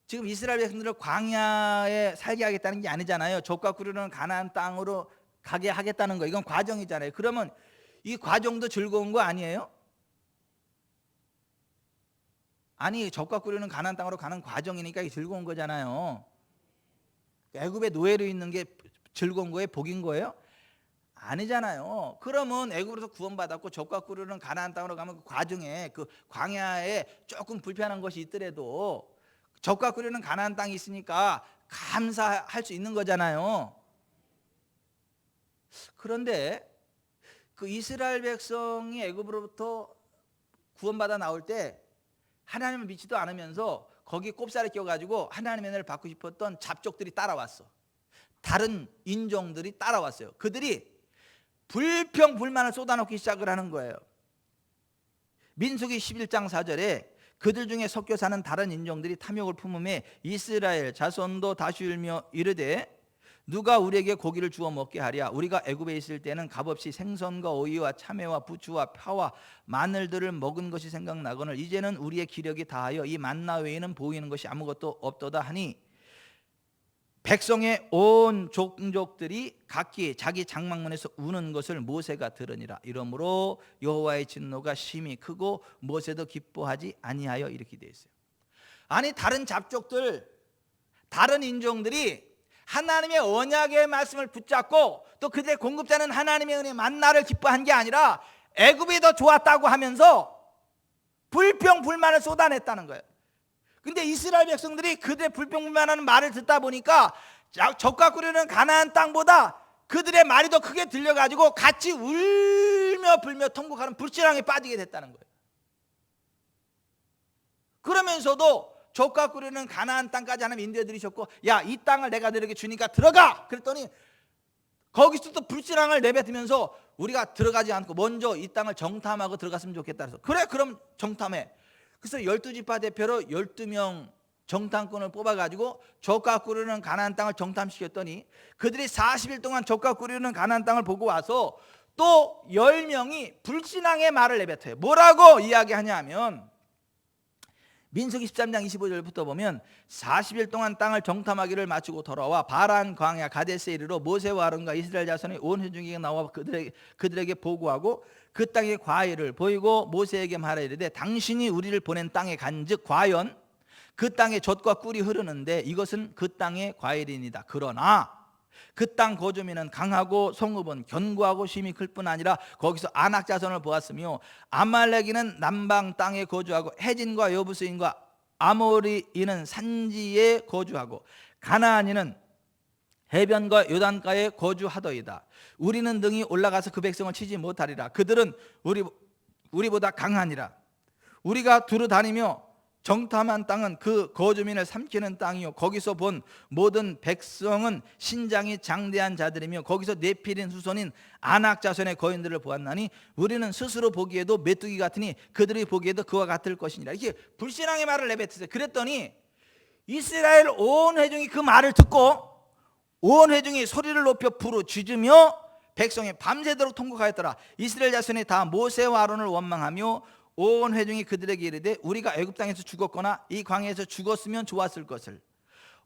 지금 이스라엘 백성들을 광야에 살게 하겠다는 게 아니잖아요. 젖과 꿀이는 가나안 땅으로 가게 하겠다는 거, 이건 과정이잖아요. 그러면 이 과정도 즐거운 거 아니에요? 아니, 젖과 꿀이는 가나안 땅으로 가는 과정이니까 이게 즐거운 거잖아요. 애굽의 노예로 있는 게 즐거운 거예요? 복인 거예요? 아니잖아요. 그러면 애굽으로서 구원받았고 젖과 꿀이는 가나안 땅으로 가면 그 과정에, 그 광야에 조금 불편한 것이 있더라도 젖과 꿀이는 가나안 땅이 있으니까 감사할 수 있는 거잖아요. 그런데 그 이스라엘 백성이 애굽으로부터 구원받아 나올 때 하나님을 믿지도 않으면서 거기 꼽살에 껴가지고 하나님의 은혜를 받고 싶었던 잡족들이 따라왔어. 다른 인종들이 따라왔어요. 그들이 불평불만을 쏟아놓기 시작을 하는 거예요. 민수기 11장 4절에 그들 중에 섞여 사는 다른 인종들이 탐욕을 품음에 이스라엘 자손도 다시 울며 이르되 누가 우리에게 고기를 주워 먹게 하랴. 우리가 애굽에 있을 때는 값없이 생선과 오이와 참외와 부추와 파와 마늘들을 먹은 것이 생각나거늘 이제는 우리의 기력이 다하여 이 만나 외에는 보이는 것이 아무것도 없도다 하니 백성의 온 종족들이 각기 자기 장막문에서 우는 것을 모세가 들으니라. 이러므로 여호와의 진노가 심히 크고 모세도 기뻐하지 아니하여 이렇게 되어 있어요. 아니, 다른 잡족들, 다른 인종들이 하나님의 언약의 말씀을 붙잡고 또 그들의 공급자는 하나님의 은혜 만나를 기뻐한 게 아니라 애굽이 더 좋았다고 하면서 불평불만을 쏟아냈다는 거예요. 근데 이스라엘 백성들이 그들의 불평불만하는 말을 듣다 보니까 젖과 꿀이는 가나안 땅보다 그들의 말이 더 크게 들려가지고 같이 울며 불며 통곡하는 불신앙에 빠지게 됐다는 거예요. 그러면서도 젖과 꿀이는 가나안 땅까지 하나님 인도해 드리셨고, 야, 이 땅을 내가 너에게 주니까 들어가. 그랬더니 거기서 또 불신앙을 내뱉으면서 우리가 들어가지 않고 먼저 이 땅을 정탐하고 들어갔으면 좋겠다. 그래서 그래, 그럼 정탐해. 그래서 12지파 대표로 12명 정탐꾼을 뽑아가지고 젖과 꿀이는 가나안 땅을 정탐시켰더니 그들이 40일 동안 젖과 꿀이는 가나안 땅을 보고 와서 또 10명이 불신앙의 말을 내뱉어요. 뭐라고 이야기하냐면 민수기 13장 25절부터 보면 40일 동안 땅을 정탐하기를 마치고 돌아와 바란 광야 가데스에 이르러 모세와 아론과 이스라엘 자손의 온 회중에게 나와 그들에게 보고하고 그 땅의 과일을 보이고 모세에게 말하 이르되 당신이 우리를 보낸 땅에 간즉 과연 그 땅에 젖과 꿀이 흐르는데 이것은 그 땅의 과일이니이다. 그러나 그 땅 거주민은 강하고 성읍은 견고하고 심히 클 뿐 아니라 거기서 아낙 자손을 보았으며 아말렉이는 남방 땅에 거주하고 해진과 여부스인과 아모리인은 산지에 거주하고 가나안인은 해변과 요단가에 거주하더이다. 우리는 능히 올라가서 그 백성을 치지 못하리라. 그들은 우리보다 강하니라. 우리가 두루 다니며 정탐한 땅은 그 거주민을 삼키는 땅이요 거기서 본 모든 백성은 신장이 장대한 자들이며 거기서 네필인 후손인 아낙 자손의 거인들을 보았나니 우리는 스스로 보기에도 메뚜기 같으니 그들이 보기에도 그와 같을 것이니라. 이렇게 불신앙의 말을 내뱉으세요. 그랬더니 이스라엘 온 회중이 그 말을 듣고 온 회중이 소리를 높여 부르짖으며 백성이 밤새도록 통곡하였더라. 이스라엘 자손이 다 모세와 아론을 원망하며 온 회중이 그들에게 이르되 우리가 애굽 땅에서 죽었거나 이 광야에서 죽었으면 좋았을 것을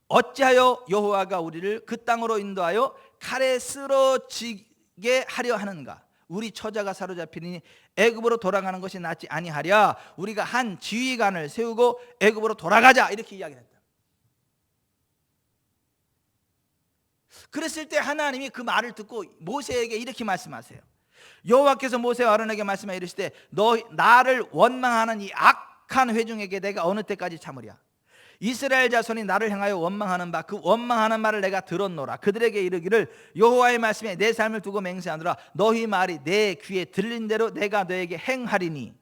어찌하여 여호와가 우리를 그 땅으로 인도하여 칼에 쓰러지게 하려 하는가. 우리 처자가 사로잡히니 애굽으로 돌아가는 것이 낫지 아니하랴. 우리가 한 지휘관을 세우고 애굽으로 돌아가자. 이렇게 이야기했다. 그랬을 때 하나님이 그 말을 듣고 모세에게 이렇게 말씀하세요. 여호와께서 모세와 아론에게 말씀하여 이르시되 너 나를 원망하는 이 악한 회중에게 내가 어느 때까지 참으랴. 이스라엘 자손이 나를 향하여 원망하는 바 그 원망하는 말을 내가 들었노라. 그들에게 이르기를 여호와의 말씀에 내 삶을 두고 맹세하노라. 너희 말이 내 귀에 들린 대로 내가 너에게 행하리니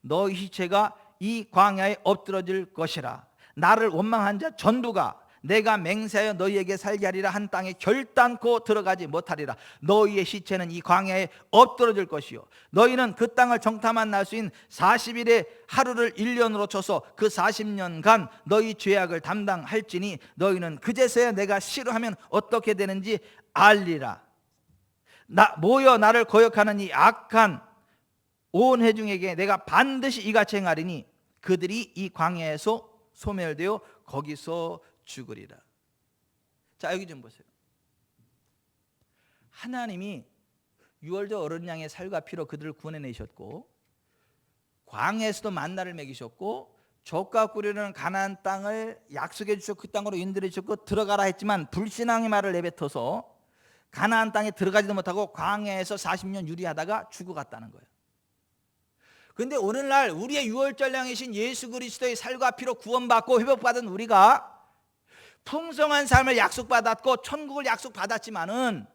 너희 시체가 이 광야에 엎드러질 것이라. 나를 원망한 자 전부가 내가 맹세하여 너희에게 살게 하리라 한 땅에 결단코 들어가지 못하리라. 너희의 시체는 이 광야에 엎드러질 것이요 너희는 그 땅을 정탐한 날수인 40일의 하루를 1년으로 쳐서 그 40년간 너희 죄악을 담당할지니 너희는 그제서야 내가 싫어하면 어떻게 되는지 알리라. 모여 나를 거역하는 이 악한 온 회중에게 내가 반드시 이같이 행하리니 그들이 이 광야에서 소멸되어 거기서 죽으리라. 자, 여기 좀 보세요. 하나님이 유월절 어린 양의 살과 피로 그들을 구원해내셨고 광야에서도 만나를 먹이셨고 젖과 꿀이라는 가나안 땅을 약속해 주셨고 그 땅으로 인도해 주셨고 들어가라 했지만 불신앙의 말을 내뱉어서 가나안 땅에 들어가지도 못하고 광야에서 40년 유리하다가 죽어갔다는 거예요. 그런데 오늘날 우리의 유월절 양이신 예수 그리스도의 살과 피로 구원받고 회복받은 우리가 풍성한 삶을 약속받았고 천국을 약속받았지만은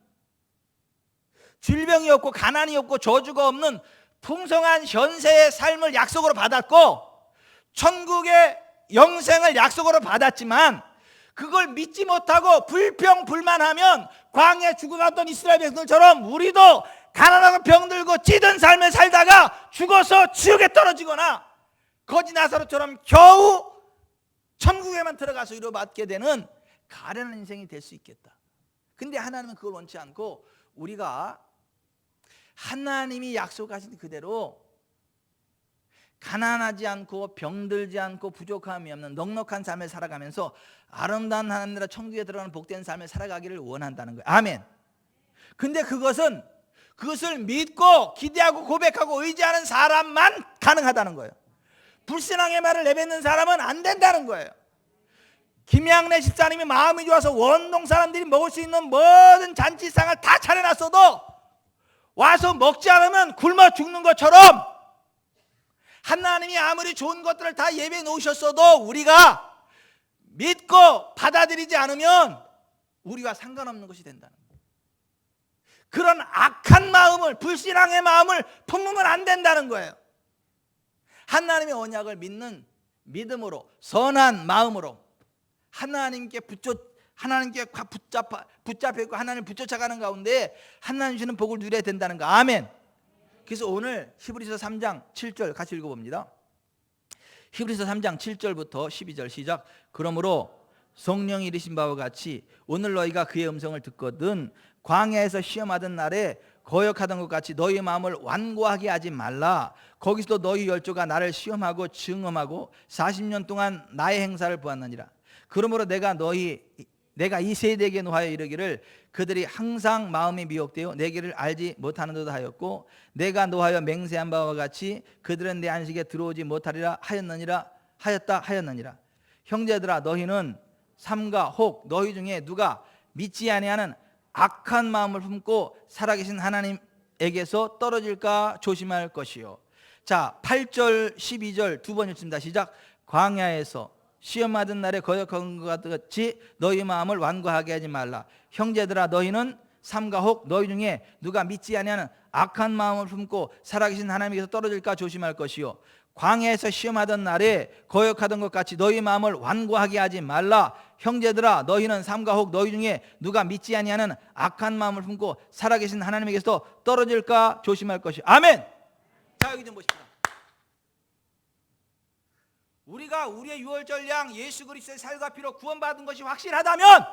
질병이 없고 가난이 없고 저주가 없는 풍성한 현세의 삶을 약속으로 받았고 천국의 영생을 약속으로 받았지만 그걸 믿지 못하고 불평불만하면 광야에 죽어갔던 이스라엘 백성들처럼 우리도 가난하고 병들고 찌든 삶을 살다가 죽어서 지옥에 떨어지거나 거지 나사로처럼 겨우 천국에만 들어가서 위로받게 되는 가련한 인생이 될 수 있겠다. 근데 하나님은 그걸 원치 않고 우리가 하나님이 약속하신 그대로 가난하지 않고 병들지 않고 부족함이 없는 넉넉한 삶을 살아가면서 아름다운 하나님 나라 천국에 들어가는 복된 삶을 살아가기를 원한다는 거예요. 아멘. 근데 그것을 믿고 기대하고 고백하고 의지하는 사람만 가능하다는 거예요. 불신앙의 말을 내뱉는 사람은 안 된다는 거예요. 김양래 집사님이 마음이 좋아서 원동 사람들이 먹을 수 있는 모든 잔치상을 다 차려놨어도 와서 먹지 않으면 굶어 죽는 것처럼 하나님이 아무리 좋은 것들을 다 예배해 놓으셨어도 우리가 믿고 받아들이지 않으면 우리와 상관없는 것이 된다는 거예요. 그런 악한 마음을, 불신앙의 마음을 품으면 안 된다는 거예요. 하나님의 언약을 믿는 믿음으로, 선한 마음으로 하나님께 붙잡혀 있고 하나님을 붙여쳐가는 가운데 하나님 주시는 복을 누려야 된다는 거. 아멘. 그래서 오늘 히브리서 3장 7절 같이 읽어봅니다. 히브리서 3장 7절부터 12절 시작. 그러므로 성령이 이르신 바와 같이 오늘 너희가 그의 음성을 듣거든 광야에서 시험하던 날에 거역하던 것 같이 너희 마음을 완고하게 하지 말라. 거기서도 너희 열조가 나를 시험하고 증험하고 40년 동안 나의 행사를 보았느니라. 그러므로 내가 이 세대에게 노하여 이르기를 그들이 항상 마음이 미혹되어 내 길을 알지 못하는 듯 하였고 내가 노하여 맹세한 바와 같이 그들은 내 안식에 들어오지 못하리라 하였느니라. 형제들아 너희는 삼가 혹 너희 중에 누가 믿지 아니하는 악한 마음을 품고 살아계신 하나님에게서 떨어질까 조심할 것이요. 자, 8절 12절 두 번 읽습니다. 시작. 광야에서 시험하던 날에 거역한 것 같이 너희 마음을 완고하게 하지 말라. 형제들아 너희는 삼가 혹 너희 중에 누가 믿지 아니하는 악한 마음을 품고 살아계신 하나님께서 떨어질까 조심할 것이요. 광야에서 시험하던 날에 거역하던 것 같이 너희 마음을 완고하게 하지 말라. 형제들아 너희는 삼가 혹 너희 중에 누가 믿지 아니하는 악한 마음을 품고 살아계신 하나님에게서 떨어질까 조심할 것이요. 아멘. 자, 여기 좀 보십시다. 우리가 우리의 유월절 양 예수 그리스도의 살과 피로 구원받은 것이 확실하다면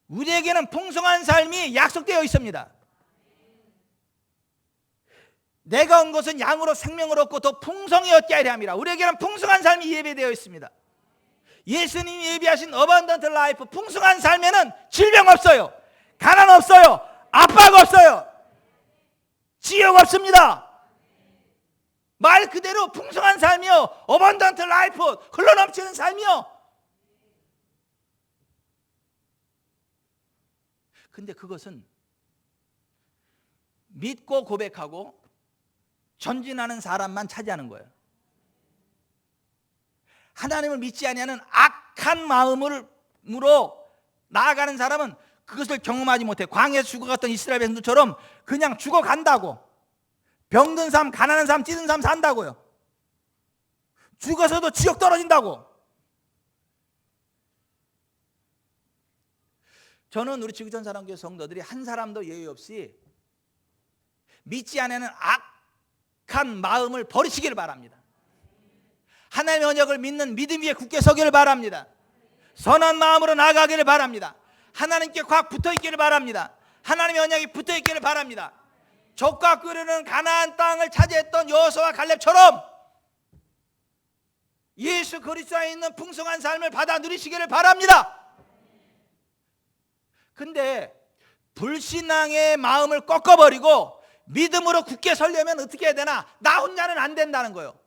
우리에게는 풍성한 삶이 약속되어 있습니다. 내가 온 것은 양으로 생명을 얻고 더 풍성히 얻게 하려 함이라. 우리에게는 풍성한 삶이 예배되어 있습니다. 예수님이 예비하신 어반던트 라이프, 풍성한 삶에는 질병 없어요, 가난 없어요, 압박 없어요, 지옥 없습니다. 말 그대로 풍성한 삶이요, 어반던트 라이프, 흘러넘치는 삶이요. 근데 그것은 믿고 고백하고 전진하는 사람만 차지하는 거예요. 하나님을 믿지 아니하는 악한 마음으로 나아가는 사람은 그것을 경험하지 못해. 광야에서 죽어갔던 이스라엘 백성들처럼 그냥 죽어간다고. 병든 삶, 가난한 삶, 찌든 삶 산다고요. 죽어서도 지옥 떨어진다고. 저는 우리 지구촌사랑교회 성도들이 한 사람도 예외 없이 믿지 않는 악한 마음을 버리시기를 바랍니다. 하나님의 언약을 믿는 믿음 위에 굳게 서기를 바랍니다. 선한 마음으로 나아가기를 바랍니다. 하나님께 확 붙어있기를 바랍니다. 하나님의 언약이 붙어있기를 바랍니다. 적과 끓이는 가나안 땅을 차지했던 여호수아와 갈렙처럼 예수 그리스도 안에 있는 풍성한 삶을 받아 누리시기를 바랍니다. 근데 불신앙의 마음을 꺾어버리고 믿음으로 굳게 서려면 어떻게 해야 되나? 나 혼자는 안 된다는 거예요.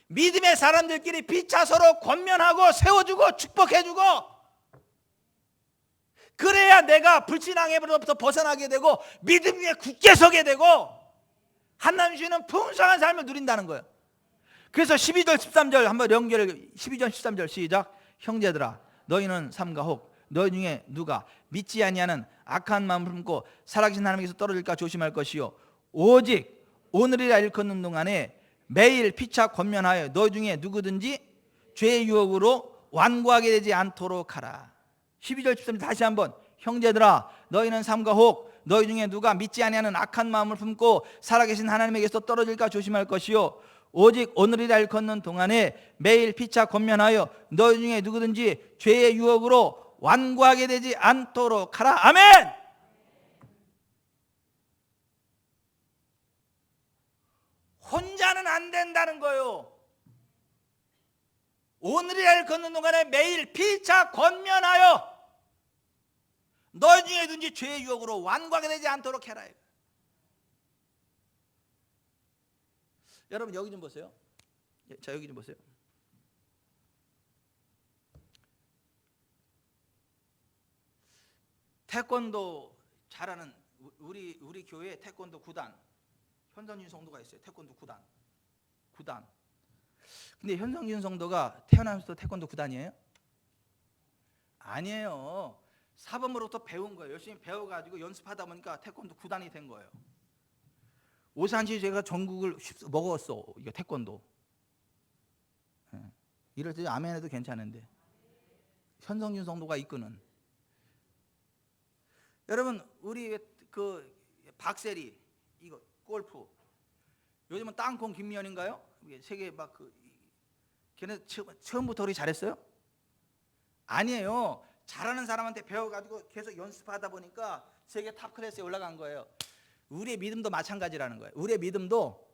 믿음의 사람들끼리 피차 서로 권면하고 세워주고 축복해주고, 그래야 내가 불신앙에로부터 벗어나게 되고 믿음 위에 굳게 서게 되고 하나님 주시는 풍성한 삶을 누린다는 거예요. 그래서 12절 13절 한번 연결해. 12절 13절 시작. 형제들아 너희는 삼가 혹 너희 중에 누가 믿지 아니하는 악한 마음을 품고 살아계신 하나님께서 떨어질까 조심할 것이요 오직 오늘이라 일컫는 동안에 매일 피차 권면하여 너희 중에 누구든지 죄의 유혹으로 완고하게 되지 않도록 하라. 12절 13절 다시 한번. 형제들아 너희는 삼가 혹 너희 중에 누가 믿지 아니하는 악한 마음을 품고 살아계신 하나님에게서 떨어질까 조심할 것이요 오직 오늘이라 일컫는 동안에 매일 피차 권면하여 너희 중에 누구든지 죄의 유혹으로 완고하게 되지 않도록 하라. 아멘. 혼자는 안 된다는 거예요. 오늘이라 일컫는 동안에 매일 피차 권면하여 너희 중에 누구든지 죄의 유혹으로 완고하게 되지 않도록 해라. 여러분 여기 좀 보세요. 자 여기 좀 보세요. 태권도 잘하는 우리 교회 태권도 구단 현성진 성도가 있어요. 태권도 구단. 근데 현성진 성도가 태어나면서 태권도 구단이에요? 아니에요. 사범으로부터 배운 거예요. 열심히 배워가지고 연습하다 보니까 태권도 구단이 된 거예요. 오산시 제가 전국을 먹었어. 이거 태권도. 이럴 때 아멘 해도 괜찮은데 현성진 성도가 이끄는. 여러분 우리 그 박세리 이거 골프 요즘은 땅콩 김미연인가요? 세계 막 그 걔네 처음부터 우리 잘했어요? 아니에요. 잘하는 사람한테 배워가지고 계속 연습하다 보니까 세계 탑 클래스에 올라간 거예요. 우리의 믿음도 마찬가지라는 거예요. 우리의 믿음도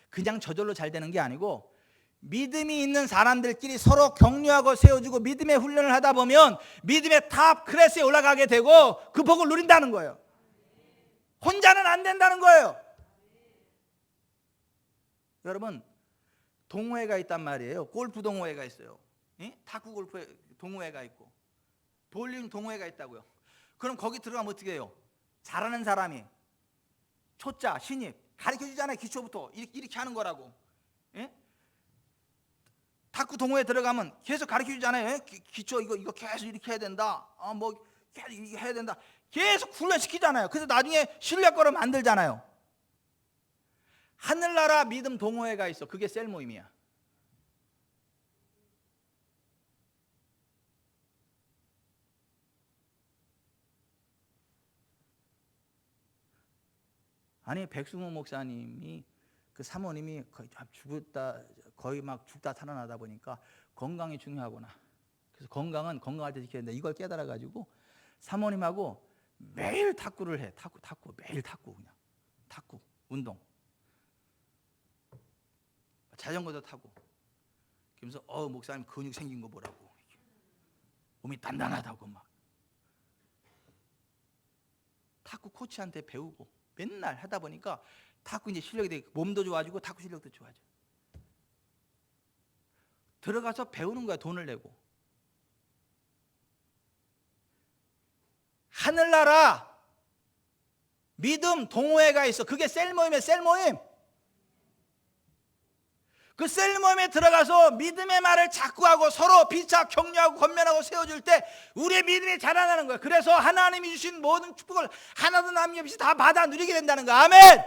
그냥 저절로 잘 되는 게 아니고 믿음이 있는 사람들끼리 서로 격려하고 세워주고 믿음의 훈련을 하다 보면 믿음의 탑 클래스에 올라가게 되고 그 복을 누린다는 거예요. 혼자는 안 된다는 거예요. 여러분 동호회가 있단 말이에요. 골프 동호회가 있어요. 탁구 골프 동호회가 있고 볼링 동호회가 있다고요. 그럼 거기 들어가면 어떻게 해요? 잘하는 사람이 초짜 신입 가르쳐주잖아요. 기초부터 이렇게 하는 거라고. 탁구 동호회 들어가면 계속 가르쳐주잖아요. 기초 이거 계속 이렇게 해야 된다. 뭐 계속 이렇게 해야 된다. 계속 훈련시키잖아요. 그래서 나중에 실력거를 만들잖아요. 하늘나라 믿음 동호회가 있어. 그게 셀 모임이야. 아니 백승호 목사님이 그 사모님이 거의 막 죽다 살아나다 보니까 건강이 중요하구나. 그래서 건강은 건강할 때 지켜야 된다. 이걸 깨달아 가지고 사모님하고 매일 탁구를 해. 탁구 매일 탁구 그냥 탁구 운동. 자전거도 타고. 그러면서 목사님 근육 생긴 거 보라고. 몸이 단단하다고 막. 탁구 코치한테 배우고 맨날 하다 보니까 탁구 이제 실력이 되고 몸도 좋아지고 탁구 실력도 좋아져. 들어가서 배우는 거야. 돈을 내고. 하늘나라 믿음 동호회가 있어. 그게 셀 모임이에요. 셀 모임. 그 셀 모임에 들어가서 믿음의 말을 자꾸 하고 서로 비차 격려하고 권면하고 세워줄 때 우리의 믿음이 자라나는 거예요. 그래서 하나님이 주신 모든 축복을 하나도 남김없이 다 받아 누리게 된다는 거예요. 아멘.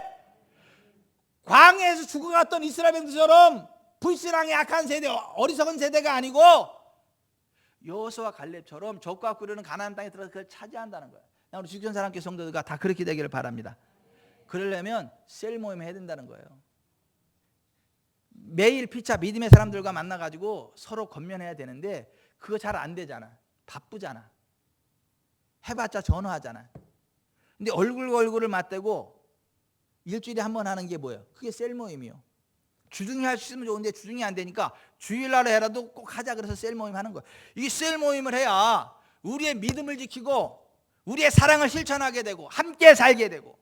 광야에서 죽어갔던 이스라엘 백성들처럼 불신앙의 악한 세대, 어리석은 세대가 아니고 여호수아와 갈렙처럼 적과 꿀르는 가나안 땅에 들어가서 그걸 차지한다는 거예요. 우리 주변 사람께 성도들과 다 그렇게 되기를 바랍니다. 그러려면 셀 모임을 해야 된다는 거예요. 매일 피차 믿음의 사람들과 만나가지고 서로 권면해야 되는데 그거 잘 안 되잖아. 바쁘잖아. 해봤자 전화하잖아. 근데 얼굴과 얼굴을 맞대고 일주일에 한 번 하는 게 뭐예요? 그게 셀 모임이요. 주중에 할 수 있으면 좋은데 주중이 안 되니까 주일날에 해라도 꼭 하자 그래서 셀 모임 하는 거예요. 이 셀 모임을 해야 우리의 믿음을 지키고 우리의 사랑을 실천하게 되고 함께 살게 되고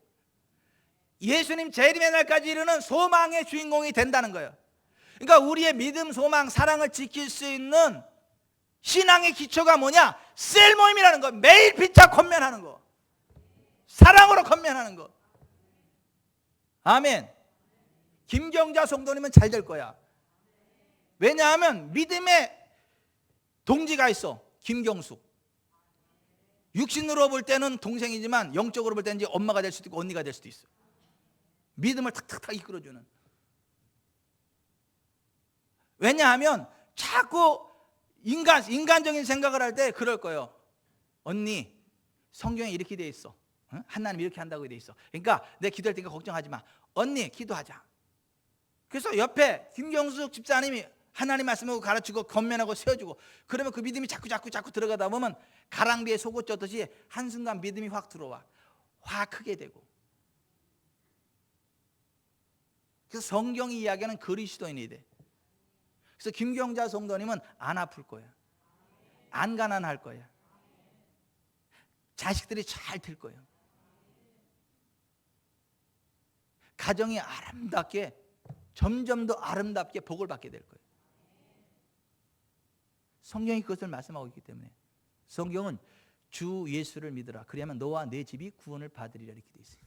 예수님 재림의 날까지 이르는 소망의 주인공이 된다는 거예요. 그러니까 우리의 믿음, 소망, 사랑을 지킬 수 있는 신앙의 기초가 뭐냐? 셀 모임이라는 거. 매일 피차 권면하는 거. 사랑으로 권면하는 거. 아멘. 김경자 성도님은 잘 될 거야. 왜냐하면 믿음의 동지가 있어. 김경숙. 육신으로 볼 때는 동생이지만 영적으로 볼 때는 이제 엄마가 될 수도 있고 언니가 될 수도 있어. 믿음을 탁탁탁 이끌어주는. 왜냐하면 자꾸 인간적인 생각을 할 때 그럴 거예요. 언니, 성경에 이렇게 돼 있어. 하나님 이렇게 한다고 돼 있어. 그러니까 내 기도할 테니까 걱정하지 마. 언니, 기도하자. 그래서 옆에 김경숙 집사님이 하나님 말씀을 가르치고 권면하고 세워주고 그러면 그 믿음이 자꾸 들어가다 보면 가랑비에 속옷 젖듯이 한순간 믿음이 확 들어와. 확 크게 되고. 그래서 성경이 이야기하는 그리스도인이 돼. 그래서 김경자 성도님은 안 아플 거야. 안 가난할 거야. 자식들이 잘 될 거예요. 가정이 아름답게 점점 더 아름답게 복을 받게 될 거예요. 성경이 그것을 말씀하고 있기 때문에 성경은 주 예수를 믿으라. 그래야만 너와 내 집이 구원을 받으리라 이렇게 돼 있어요.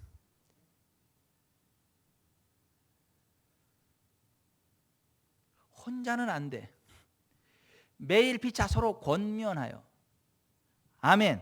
혼자는 안 돼. 매일 피차 서로 권면하여. 아멘.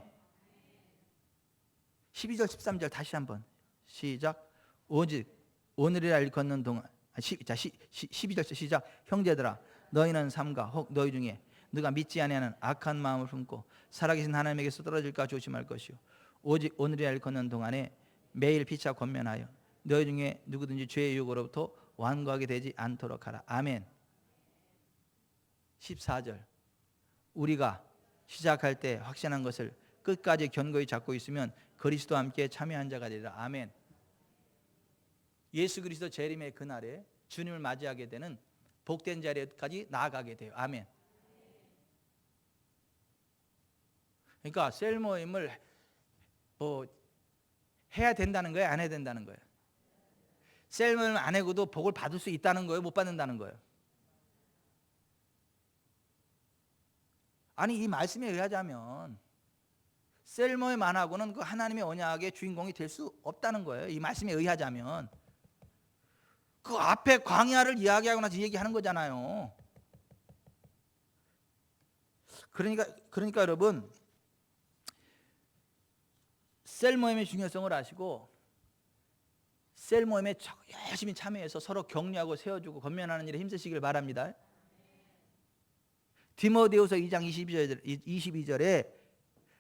12절 13절 다시 한번 시작. 오직 오늘이라 일컫는 동안 12절 시작. 형제들아 너희는 삼가 혹 너희 중에 누가 믿지 아니하는 악한 마음을 품고 살아계신 하나님에게서 떨어질까 조심할 것이요 오직 오늘이라 일컫는 동안에 매일 피차 권면하여 너희 중에 누구든지 죄의 유혹으로부터 완고하게 되지 않도록 하라. 아멘. 14절 우리가 시작할 때 확신한 것을 끝까지 견고히 잡고 있으면 그리스도와 함께 참여한 자가 되리라. 아멘. 예수 그리스도 재림의 그날에 주님을 맞이하게 되는 복된 자리까지 나아가게 돼요. 아멘. 그러니까 셀 모임을 해야 된다는 거예요? 안 해야 된다는 거예요? 셀 모임 안 해고도 복을 받을 수 있다는 거예요? 못 받는다는 거예요? 아니 이 말씀에 의하자면 셀 모임 안 하고는 그 하나님의 언약의 주인공이 될 수 없다는 거예요. 이 말씀에 의하자면 그 앞에 광야를 이야기하고 나서 얘기하는 거잖아요. 그러니까 여러분 셀 모임의 중요성을 아시고 셀 모임에 열심히 참여해서 서로 격려하고 세워주고 권면하는 일에 힘쓰시길 바랍니다. 디모데후서 2장 22절에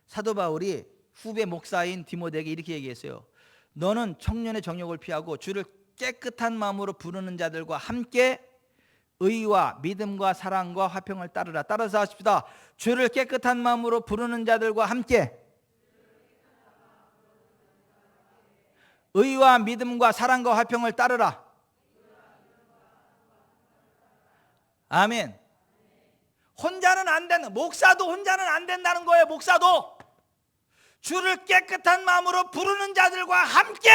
사도 바울이 후배 목사인 디모데에게 이렇게 얘기했어요. 너는 청년의 정욕을 피하고 주를 깨끗한 마음으로 부르는 자들과 함께 의와 믿음과 사랑과 화평을 따르라. 따라서 하십시다. 주를 깨끗한 마음으로 부르는 자들과 함께 의와 믿음과 사랑과 화평을 따르라. 아멘. 혼자는 안 된다. 목사도 혼자는 안 된다는 거예요. 목사도 주를 깨끗한 마음으로 부르는 자들과 함께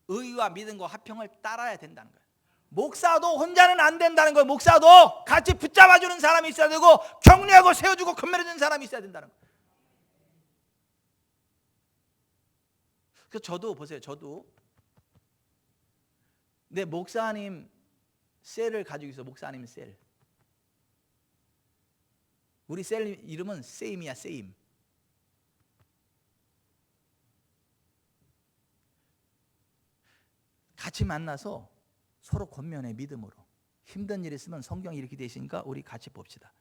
의와 믿음과 화평을 따라야 된다는 거예요. 목사도 혼자는 안 된다는 거예요. 목사도 같이 붙잡아주는 사람이 있어야 되고 격려하고 세워주고 건면해주는 사람이 있어야 된다는 거예요. 그래서 저도 보세요. 저도 내 목사님 셀을 가지고 있어. 목사님 셀. 우리 셀 이름은 세임이야. 세임. 같이 만나서 서로 권면해. 믿음으로. 힘든 일 있으면 성경이 이렇게 되어 있으니까 우리 같이 봅시다.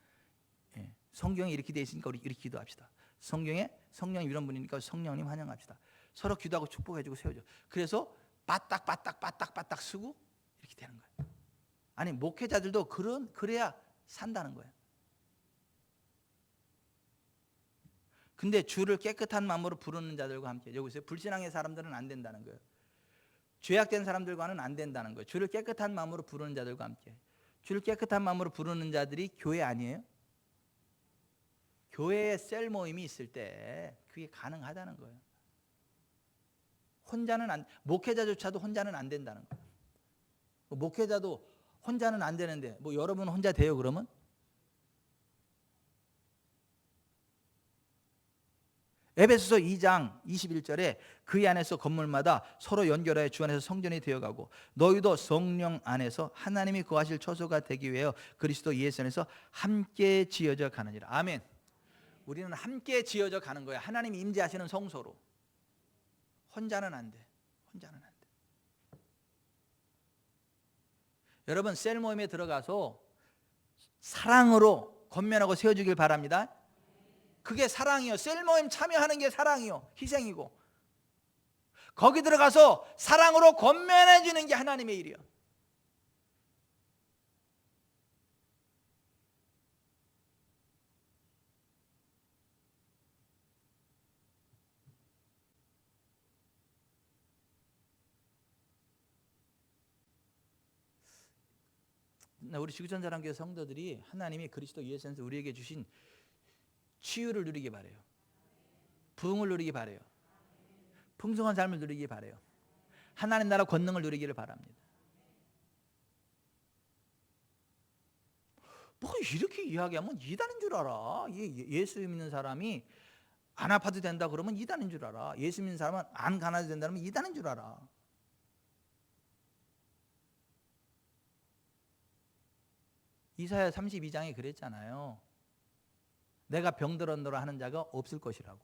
성경이 이렇게 되어 있으니까 우리 이렇게 기도합시다. 성경에 성령이 이런 분이니까 성령님 환영합시다. 서로 기도하고 축복해주고 세워줘. 그래서 빠딱 쓰고 이렇게 되는 거예요. 아니 목회자들도 그래야 산다는 거예요. 근데 주를 깨끗한 마음으로 부르는 자들과 함께. 여기 보세요. 불신앙의 사람들은 안 된다는 거예요. 죄악된 사람들과는 안 된다는 거예요. 주를 깨끗한 마음으로 부르는 자들과 함께. 주를 깨끗한 마음으로 부르는 자들이 교회 아니에요? 교회에 셀 모임이 있을 때 그게 가능하다는 거예요. 혼자는 목회자조차도 혼자는 안 된다는 거예요. 목회자도 혼자는 안 되는데 뭐 여러분 혼자 돼요 그러면? 에베소서 2장 21절에 그 안에서 건물마다 서로 연결하여 주 안에서 성전이 되어가고 너희도 성령 안에서 하나님이 거하실 처소가 되기 위하여 그리스도 예수 안에서 함께 지어져 가느니라. 아멘. 우리는 함께 지어져 가는 거야. 하나님이 임재하시는 성소로. 혼자는 안 돼. 혼자는 안 돼. 여러분 셀 모임에 들어가서 사랑으로 권면하고 세워주길 바랍니다. 그게 사랑이요. 셀 모임 참여하는 게 사랑이요. 희생이고. 거기 들어가서 사랑으로 권면해 주는 게 하나님의 일이요. 우리 지구촌사랑교회 성도들이 하나님이 그리스도 예수 안에서 우리에게 주신 치유를 누리기 바래요. 부흥을 누리기 바래요. 풍성한 삶을 누리기 바래요. 하나님 나라 권능을 누리기를 바랍니다. 뭐 이렇게 이야기하면 이단인 줄 알아. 예수 믿는 사람이 안 아파도 된다 그러면 이단인 줄 알아. 예수 믿는 사람은 안 가난해도 된다면 이단인 줄 알아. 이사야 32장에 그랬잖아요. 내가 병들었노라 하는 자가 없을 것이라고.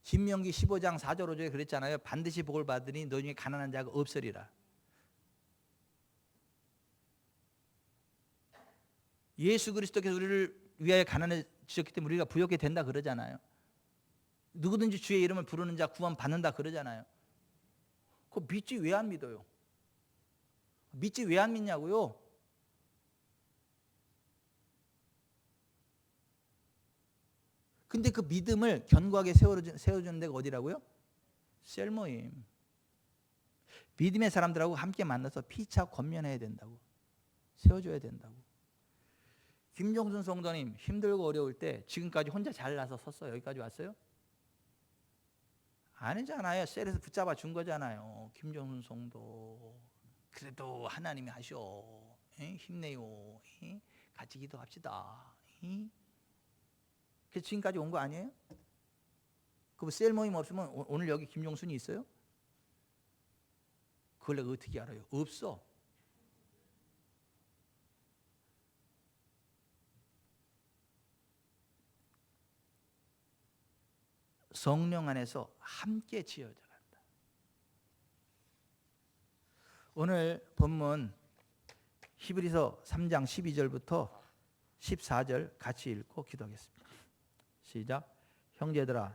신명기 15장 4절 5절에 그랬잖아요. 반드시 복을 받으니 너 중에 가난한 자가 없으리라. 예수 그리스도께서 우리를 위하여 가난해지셨기 때문에 우리가 부욕해 된다 그러잖아요. 누구든지 주의 이름을 부르는 자 구원 받는다 그러잖아요. 그거 믿지 왜 안 믿어요? 믿지 왜 안 믿냐고요? 근데 그 믿음을 견고하게 세워주는 데가 어디라고요? 셀 모임. 믿음의 사람들하고 함께 만나서 피차 권면해야 된다고. 세워줘야 된다고. 김종순 성도님 힘들고 어려울 때 지금까지 혼자 잘나서 섰어요. 여기까지 왔어요? 아니잖아요. 셀에서 붙잡아 준 거잖아요. 김종순 성도. 그래도 하나님이 하셔. 힘내요. 같이 기도합시다. 그래서 지금까지 온 거 아니에요? 그 셀 모임 없으면 오늘 여기 김종순이 있어요? 그걸 내가 어떻게 알아요? 없어. 성령 안에서 함께 지어져 간다. 오늘 본문 히브리서 3장 12절부터 14절 같이 읽고 기도하겠습니다. 시작. 형제들아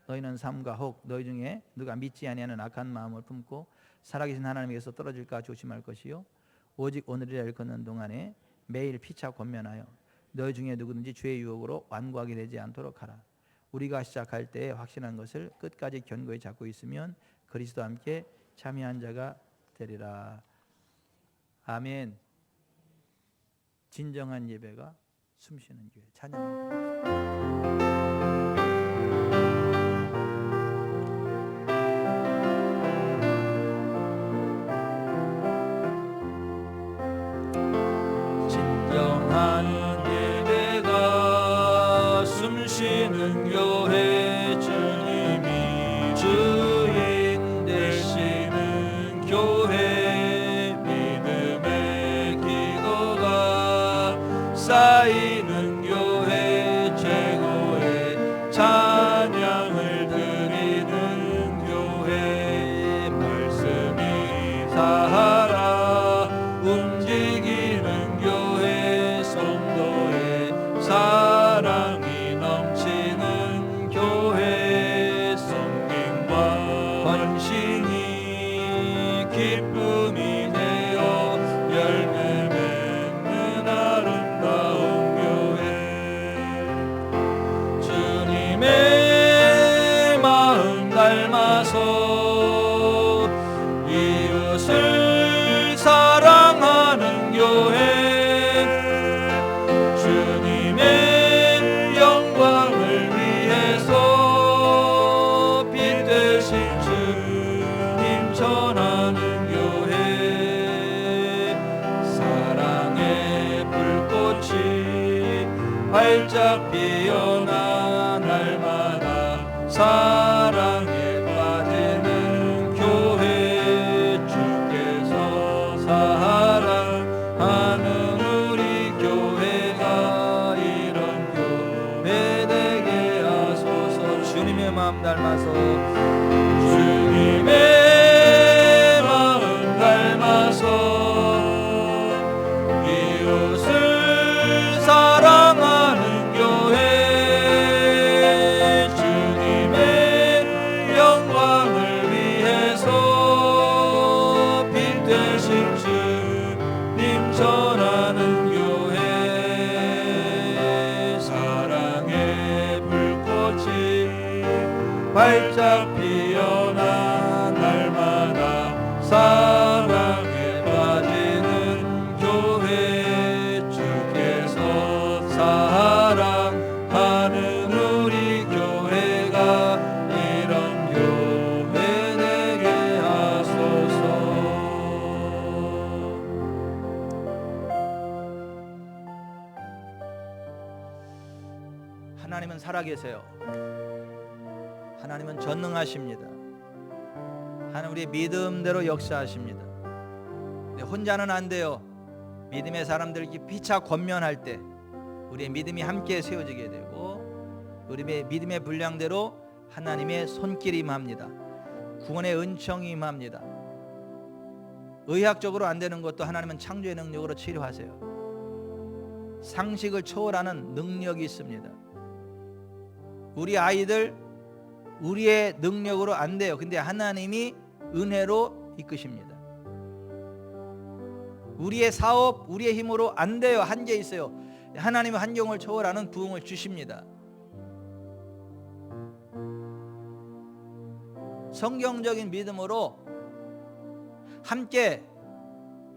너희는 삼가 혹 너희 중에 누가 믿지 아니하는 악한 마음을 품고 살아계신 하나님께서 떨어질까 조심할 것이요 오직 오늘이라 일컫는 동안에 매일 피차 권면하여 너희 중에 누구든지 죄의 유혹으로 완고하게 되지 않도록 하라. 우리가 시작할 때에 확신한 것을 끝까지 견고히 잡고 있으면 그리스도와 함께 참여한 자가 되리라. 아멘. 진정한 예배가 숨쉬는 교회 찬양합니다. 진정한 예배가 숨쉬는 교회 주님이 주인 되시는 교회 쌓이는 교회 최고의 찬양을 드리는 교회 말씀이 살아 움직이는 교회 성도의 사랑이 넘치는 교회 성김과 헌신이 기쁨이 되어 열매 맺는 아름다운 교회 주님의 마음 닮아서 이웃을 사랑하는 교회 주님의 영광을 위해서 빛 되신 주님 전하는 교회 사랑의 불꽃이 활짝 피어나 날마다 사랑에 빠지는 교회 주께서 사랑하는 우리 교회가 이런 교회 되게 하소서 주님의 마음 닮아서 주님의 마음 닮아서 이웃을 사랑하는 교회 주님의 영광을 위해서 빛 되신 주님 전하는 교회 사랑의 불꽃이 활짝 피어나 날마다 사랑에 빠지는 교회 주께서 사랑하는 우리 교회가 이런 교회 되게 하소서. 하나님은 살아계세요. 하나님은 전능하십니다. 하나님 우리의 믿음대로 역사하십니다. 혼자는 안 돼요. 믿음의 사람들이 피차 권면할 때 우리의 믿음이 함께 세워지게 되고 우리의 믿음의 분량대로 하나님의 손길이 임합니다. 구원의 은총이 임합니다. 의학적으로 안 되는 것도 하나님은 창조의 능력으로 치료하세요. 상식을 초월하는 능력이 있습니다. 우리 아이들 우리의 능력으로 안 돼요. 근데 하나님이 은혜로 이끄십니다. 우리의 사업, 우리의 힘으로 안 돼요. 한계 있어요. 하나님은 한경을 초월하는 부흥을 주십니다. 성경적인 믿음으로 함께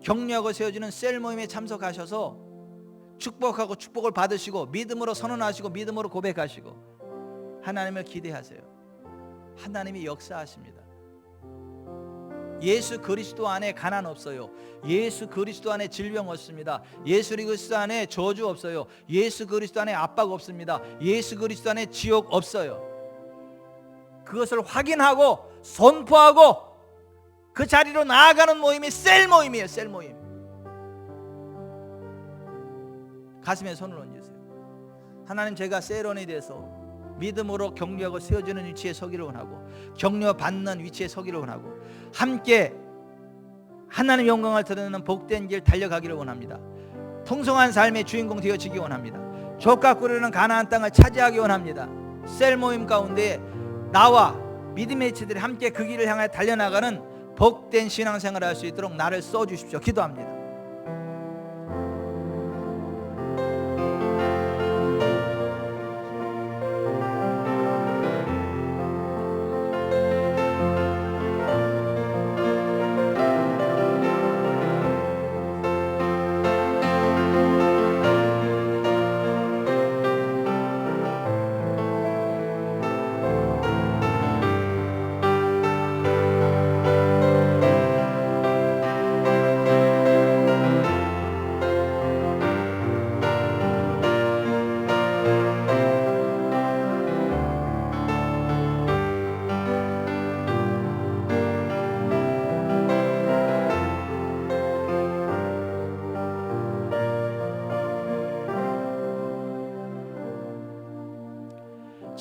격려하고 세워지는 셀 모임에 참석하셔서 축복하고 축복을 받으시고 믿음으로 선언하시고 믿음으로 고백하시고 하나님을 기대하세요. 하나님이 역사하십니다. 예수 그리스도 안에 가난 없어요. 예수 그리스도 안에 질병 없습니다. 예수 그리스도 안에 저주 없어요. 예수 그리스도 안에 압박 없습니다. 예수 그리스도 안에 지옥 없어요. 그것을 확인하고 선포하고 그 자리로 나아가는 모임이 셀 모임이에요. 셀 모임. 가슴에 손을 얹으세요. 하나님, 제가 셀원이 돼서 믿음으로 격려하고 세워지는 위치에 서기를 원하고 격려받는 위치에 서기를 원하고 함께 하나님 영광을 드러내는 복된 길 달려가기를 원합니다. 풍성한 삶의 주인공 되어지기 원합니다. 족과 꿀이는 가나안 땅을 차지하기 원합니다. 셀 모임 가운데 나와 믿음의 지들이 함께 그 길을 향해 달려나가는 복된 신앙생활을 할 수 있도록 나를 써주십시오. 기도합니다.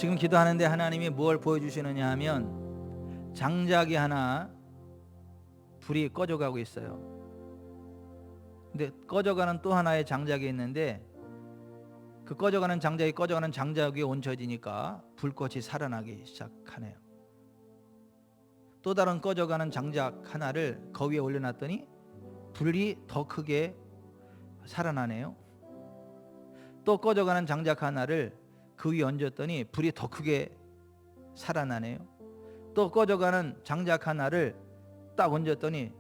지금 기도하는데 하나님이 뭘 보여주시느냐 하면 장작이 하나 불이 꺼져가고 있어요. 근데 꺼져가는 또 하나의 장작이 있는데 그 꺼져가는 장작이 얹혀지니까 불꽃이 살아나기 시작하네요. 또 다른 꺼져가는 장작 하나를 거위에 올려놨더니 불이 더 크게 살아나네요. 또 꺼져가는 장작 하나를 그 위에 얹었더니 불이 더 크게 살아나네요. 또 꺼져가는 장작 하나를 딱 얹었더니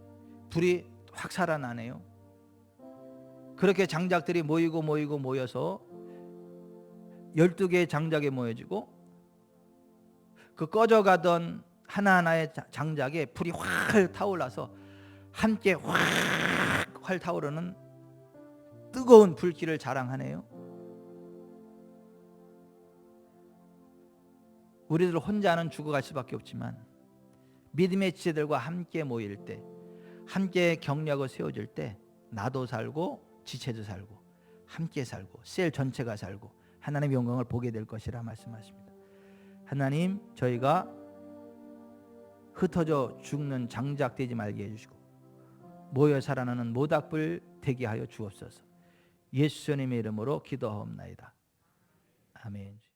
불이 확 살아나네요. 그렇게 장작들이 모여서 12개의 장작이 모여지고 그 꺼져가던 하나하나의 장작에 불이 활 타올라서 함께 활 타오르는 뜨거운 불길을 자랑하네요. 우리들 혼자는 죽어갈 수밖에 없지만 믿음의 지체들과 함께 모일 때, 함께 격려하고 세워질 때 나도 살고 지체도 살고 함께 살고 셀 전체가 살고 하나님의 영광을 보게 될 것이라 말씀하십니다. 하나님, 저희가 흩어져 죽는 장작 되지 말게 해주시고 모여 살아나는 모닥불 되게 하여 주옵소서. 예수님의 이름으로 기도하옵나이다. 아멘.